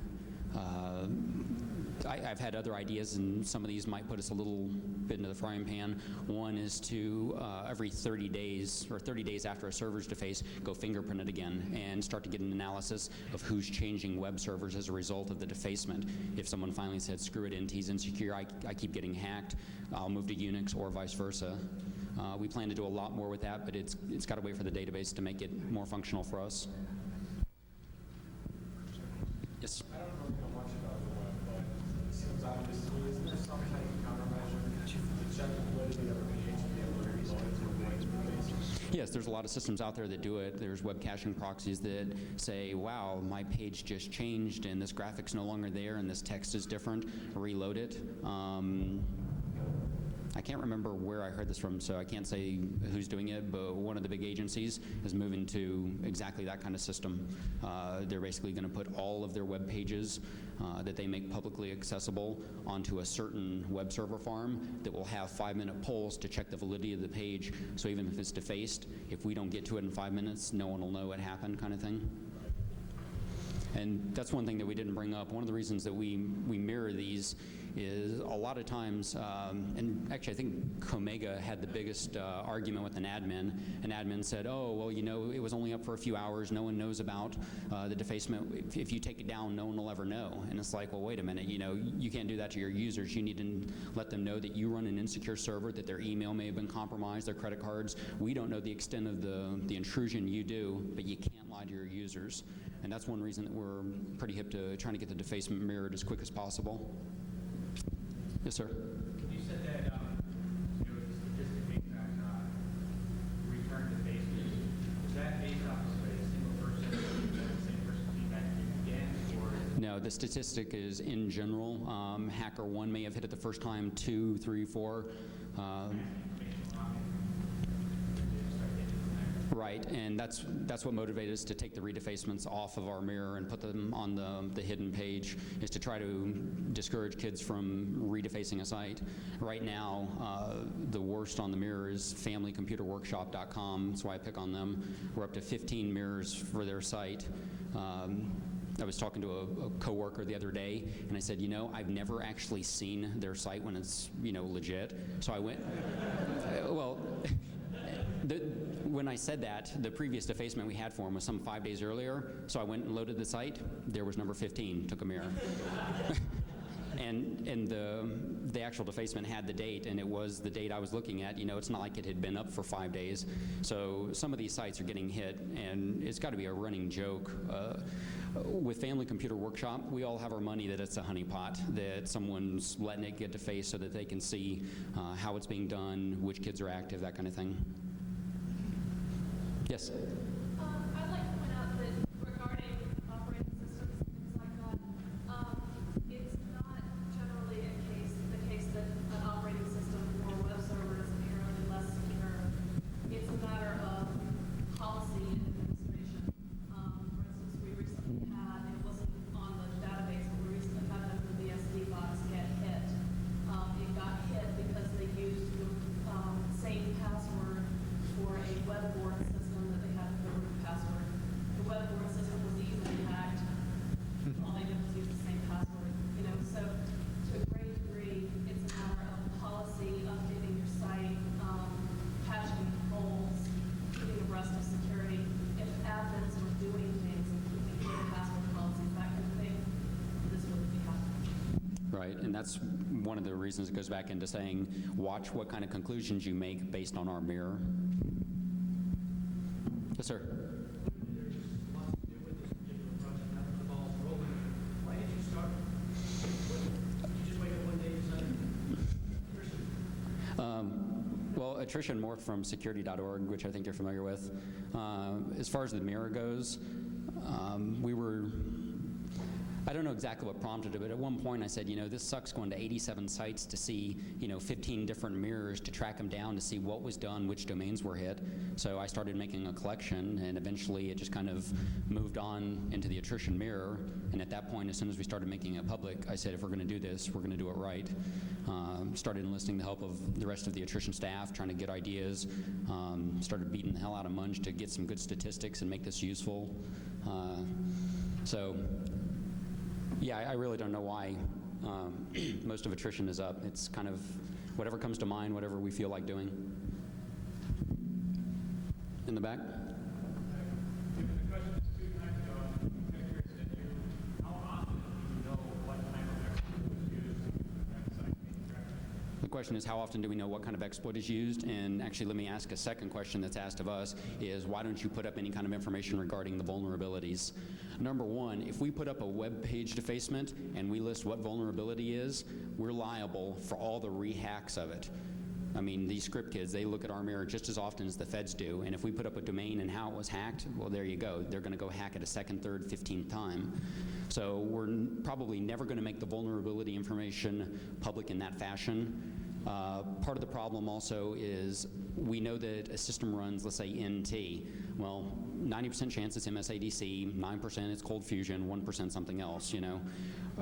Speaker 1: I've had other ideas, and some of these might put us a little bit into the frying pan. One is to, every 30 days, or 30 days after a server's defaced, go fingerprint it again and start to get an analysis of who's changing web servers as a result of the defacement. If someone finally said, screw it, NT's insecure, I keep getting hacked, I'll move to Unix, or vice versa. We plan to do a lot more with that, but it's got to wait for the database to make it more functional for us. Yes?
Speaker 6: I don't know much about the web, but it seems obvious to me. Isn't there some kind of countermeasure to check the validity of a page and be able to reload it to a white space?
Speaker 1: Yes, there's a lot of systems out there that do it. There's web caching proxies that say, wow, my page just changed and this graphic's no longer there and this text is different. Reload it. I can't remember where I heard this from, so I can't say who's doing it, but one of the big agencies is moving to exactly that kind of system. They're basically going to put all of their web pages that they make publicly accessible onto a certain web server farm that will have 5-minute polls to check the validity of the page. So even if it's defaced, if we don't get to it in 5 minutes, no one will know what happened, kind of thing. And that's one thing that we didn't bring up. One of the reasons that we mirror these is a lot of times, and actually I think Comega had the biggest argument with an admin. An admin said, oh, well, you know, it was only up for a few hours. No one knows about the defacement. If you take it down, no one will ever know. And it's like, well, wait a minute, you know, you can't do that to your users. You need to let them know that you run an insecure server, that their email may have been compromised, their credit cards. We don't know the extent of the intrusion you do, but you can't lie to your users. And that's one reason that we're pretty hip to trying to get the defacement mirrored as quick as possible. Yes, sir.
Speaker 6: You said that there was a statistic based on return defacement. Is that based off of a single person, the same person feedback again, or?
Speaker 1: No, the statistic is in general. Hacker 1 may have hit it the first time, 2, 3, 4. Right, and that's what motivated us to take the redefacements off of our mirror and put them on the hidden page, is to try to discourage kids from redefacing a site. Right now, the worst on the mirror is familycomputerworkshop.com. That's why I pick on them. We're up to 15 mirrors for their site. I was talking to a coworker the other day, and I said, you know, I've never actually seen their site when it's, you know, legit. So I went, well, when I said that, the previous defacement we had for him was some 5 days earlier, so I went and loaded the site. There was number 15, took a mirror. And the actual defacement had the date, and it was the date I was looking at. You know, it's not like it had been up for 5 days. So some of these sites are getting hit, and it's got to be a running joke. With Family Computer Workshop, we all have our money that it's a honeypot, that someone's letting it get defaced so that they can see how it's being done, which kids are active, that kind of thing. Yes?
Speaker 7: I'd like to point out that regarding operating systems and things like that, it's not generally the case that an operating system or web server is inherently less secure. It's a matter of policy and administration. For instance, we recently had, it wasn't on the database, but we recently had the BSD box get hit. It got hit because they used the same password for a web board system that they had the root password. The web board system was easily hacked. All they did was use the same password. You know, so to a great degree, it's a matter of policy, updating your site, patching holes, keeping abreast of security. If admins were doing things and keeping clear password policies, that kind of thing, this wouldn't be happening.
Speaker 1: Right, and that's one of the reasons it goes back into saying, watch what kind of conclusions you make based on our mirror. Yes, sir.
Speaker 4: There's lots to do with this particular project, now that the ball's rolling. Why did you start? Did you just wake up one day and decide?
Speaker 1: Well, attrition morphed from security.org, which I think you're familiar with. As far as the mirror goes, I don't know exactly what prompted it, but at one point I said, you know, this sucks going to 87 sites to see, 15 different mirrors to track them down to see what was done, which domains were hit. So I started making a collection, and eventually it just kind of moved on into the attrition mirror. And at that point, as soon as we started making it public, I said, if we're going to do this, we're going to do it right. Started enlisting the help of the rest of the attrition staff, trying to get ideas. Started beating the hell out of Mudge to get some good statistics and make this useful. Yeah, I really don't know why most of attrition is up. It's kind of whatever comes to mind, whatever we feel like doing. In the back?
Speaker 6: The question is 2 times ago, I'm curious that how often do you know what type of exploit was used to that site being tracked?
Speaker 1: The question is, how often do we know what kind of exploit is used? And actually, let me ask a second question that's asked of us, is why don't you put up any kind of information regarding the vulnerabilities? Number one, if we put up a web page defacement and we list what vulnerability is, we're liable for all the rehacks of it. I mean, these script kids, they look at our mirror just as often as the feds do, and if we put up a domain and how it was hacked, well, there you go. They're going to go hack it a second, third, 15th time. So we're probably never going to make the vulnerability information public in that fashion. Part of the problem also is we know that a system runs, let's say, NT. Well, 90% chance it's MSADC, 9% it's Cold Fusion, 1% something else,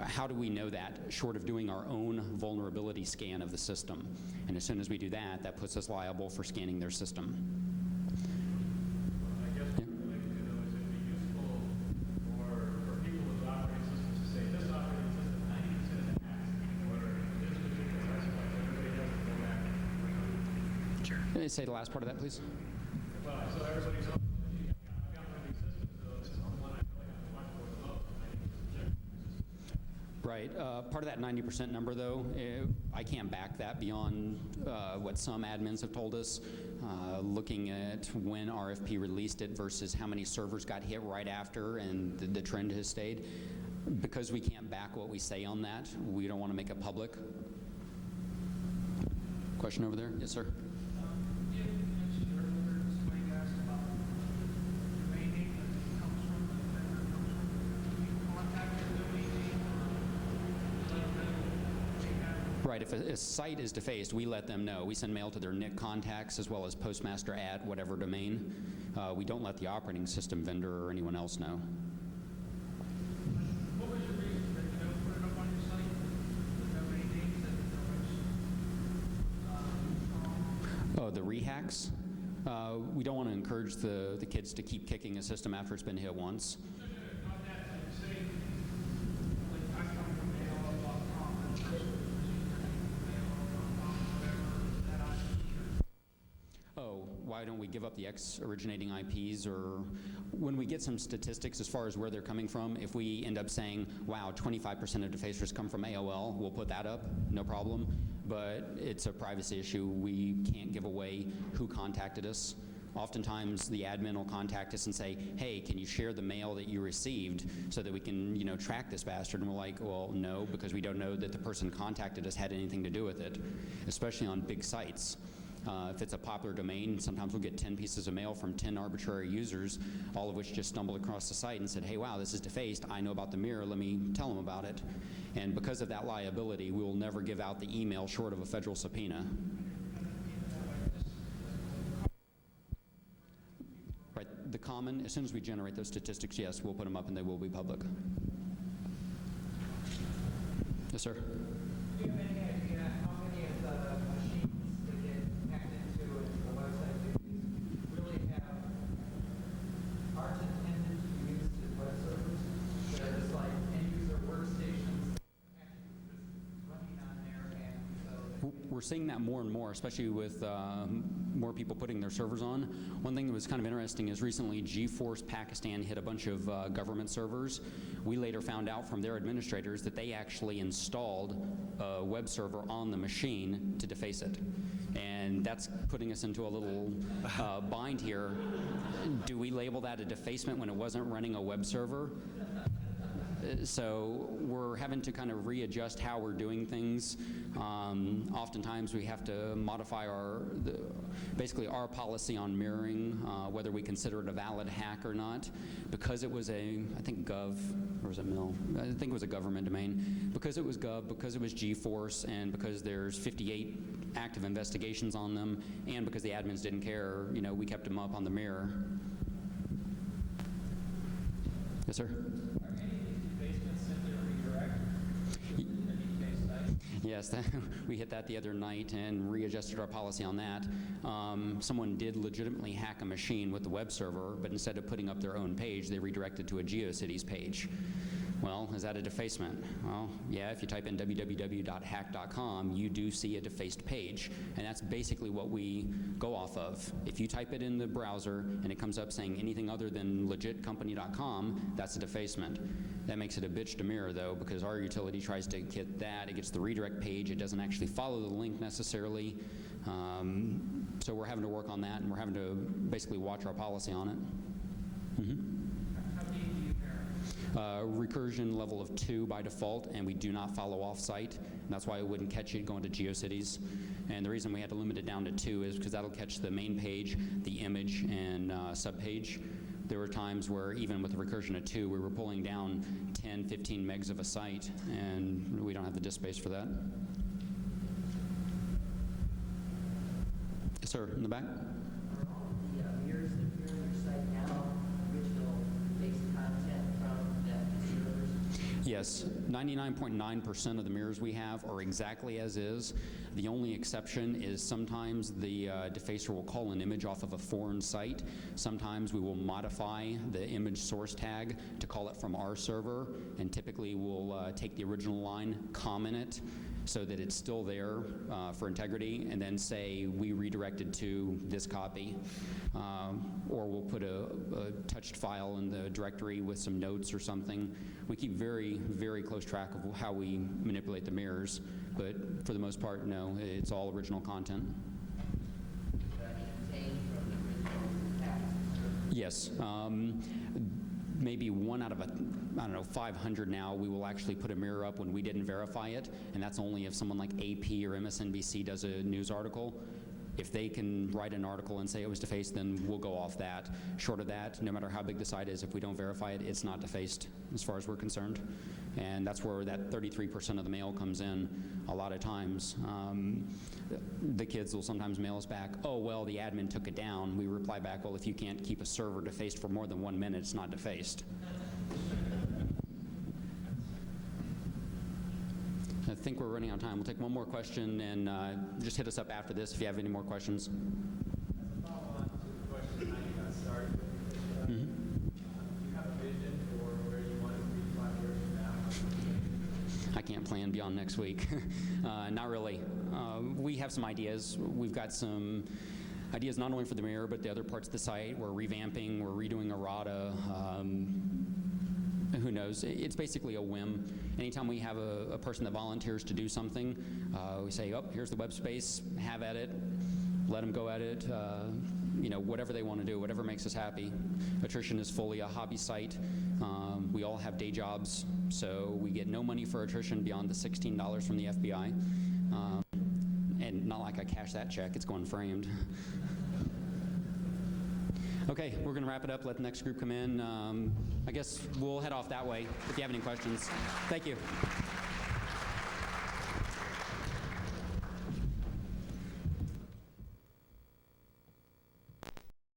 Speaker 1: How do we know that, short of doing our own vulnerability scan of the system? And as soon as we do that, that puts us liable for scanning their system.
Speaker 6: I guess what we'd like to do, though, is it'd be useful for people with operating systems to say, this operating system, 90% of the hacks, or this particular exploit, everybody does it, go back.
Speaker 1: Sure. Can you say the last part of that, please?
Speaker 6: Well, so everybody's on, I've got one of these systems, so this is the one I feel like I have to watch for the most, and I need to check my system.
Speaker 1: Right. Part of that 90% number, though, I can't back that beyond what some admins have told us, looking at when RFP released it versus how many servers got hit right after, and the trend has stayed. Because we can't back what we say on that, we don't want to make it public. Question over there? Yes, sir.
Speaker 4: You mentioned earlier, somebody asked about the domain name that comes from the vendor, do you contact the domain name or let them take that?
Speaker 1: Right. If a site is defaced, we let them know. We send mail to their NIC contacts as well as postmaster at whatever domain. We don't let the operating system vendor or anyone else know.
Speaker 4: What was your reason that you don't put it up on your site? The domain names that are
Speaker 1: Oh, the rehacks? We don't want to encourage the kids to keep kicking a system after it's been hit once.
Speaker 4: not that, like say, like I come from AOL.com, and the person whatever, that I
Speaker 1: Oh, why don't don't we give up the X-originating IPs, or when we get some statistics as far as where they're coming from, if we end up saying, wow, 25% of defacers come from AOL, we'll put that up, no problem. But it's a privacy issue. We can't give away who contacted us. Oftentimes, the admin will contact us and say, hey, can you share the mail that you received so that we can, track this bastard? And we're like, well, no, because we don't know that the person contacted us had anything to do with it, especially on big sites. If it's a popular domain, sometimes we'll get 10 pieces of mail from 10 arbitrary users, all of which just stumbled across the site and said, hey, wow, this is defaced. I know about the mirror. Let me tell them about it. And because of that liability, we will never give out the email short of a federal subpoena. Right, the common, as soon as we generate those statistics, yes, we'll put them up and they will be public. Yes, sir?
Speaker 8: Do you have any idea how many of the machines that get hacked into the website really aren't intended to be used as web servers? They're just like end-user workstations actually just running on there, and so
Speaker 1: We're seeing that more and more, especially with more people putting their servers on. One thing that was kind of interesting is recently GeForce Pakistan hit a bunch of government servers. We later found out from their administrators that they actually installed a web server on the machine to deface it. And that's putting us into a little bind here. Do we label that a defacement when it wasn't running a web server? So we're having to kind of readjust how we're doing things. Oftentimes we have to modify basically our policy on mirroring, whether we consider it a valid hack or not. Because it was I think gov, or was it mil? I think it was a government domain. Because it was gov, because it was GeForce, and because there's 58 active investigations on them, and because the admins didn't care, we kept them up on the mirror. Yes, sir? Yes, we hit that the other night and readjusted our policy on that. Someone did legitimately hack a machine with the web server, but instead of putting up their own page, they redirected to a GeoCities page. Well, is that a defacement? Well, yeah, if you type in www.hack.com, you do see a defaced page, and that's basically what we go off of. If you type it in the browser and it comes up saying anything other than legitcompany.com, that's a defacement. That makes it a bitch to mirror, though, because our utility tries to get that. It gets the redirect page. It doesn't actually follow the link necessarily. So we're having to work on that, and we're having to basically watch our policy on it. Mm-hmm. Recursion level of 2 by default, and we do not follow off-site. And that's why it wouldn't catch it going to GeoCities. And the reason we had to limit it down to 2 is because that'll catch the main page, the image, and subpage. There were times where even with a recursion of 2, we were pulling down 10, 15 megs of a site, and we don't have the disk space for that. Yes, sir, in the back?
Speaker 2: Are all the mirrors that appear on your site now original based content from that servers?
Speaker 1: Yes, 99.9% of the mirrors we have are exactly as is. The only exception is sometimes the defacer will call an image off of a foreign site. Sometimes we will modify the image source tag to call it from our server, and typically we'll take the original line, comment it, so that it's still there for integrity, and then say we redirected to this copy. Or we'll put a touched file in the directory with some notes or something. We keep very, very close track of how we manipulate the mirrors, but for the most part, no, it's all original content.
Speaker 2: Contained from the original package?
Speaker 1: Yes. Maybe 1 out of 500 now, we will actually put a mirror up when we didn't verify it, and that's only if someone like AP or MSNBC does a news article. If they can write an article and say it was defaced, then we'll go off that. Short of that, no matter how big the site is, if we don't verify it, it's not defaced as far as we're concerned. And that's where that 33% of the mail comes in a lot of times. The kids will sometimes mail us back, oh, well, the admin took it down. We reply back, well, if you can't keep a server defaced for more than 1 minute, it's not defaced. I think we're running out of time. We'll take one more question, and just hit us up after this if you have any more questions.
Speaker 6: As a follow-on to the question I got started with, do you have a vision for where you want to be 5 years from now?
Speaker 1: I can't plan beyond next week. Not really. We have some ideas. We've got some ideas not only for the mirror, but the other parts of the site. We're revamping, we're redoing errata. Who knows? It's basically a whim. Anytime we have a person that volunteers to do something, we say, oh, here's the web space, have at it, let them go at it, whatever they want to do, whatever makes us happy. Attrition is fully a hobby site. We all have day jobs, so we get no money for attrition beyond the $16 from the FBI. And not like I cash that check, it's going framed. Okay, we're going to wrap it up, let the next group come in. I guess we'll head off that way if you have any questions. Thank you.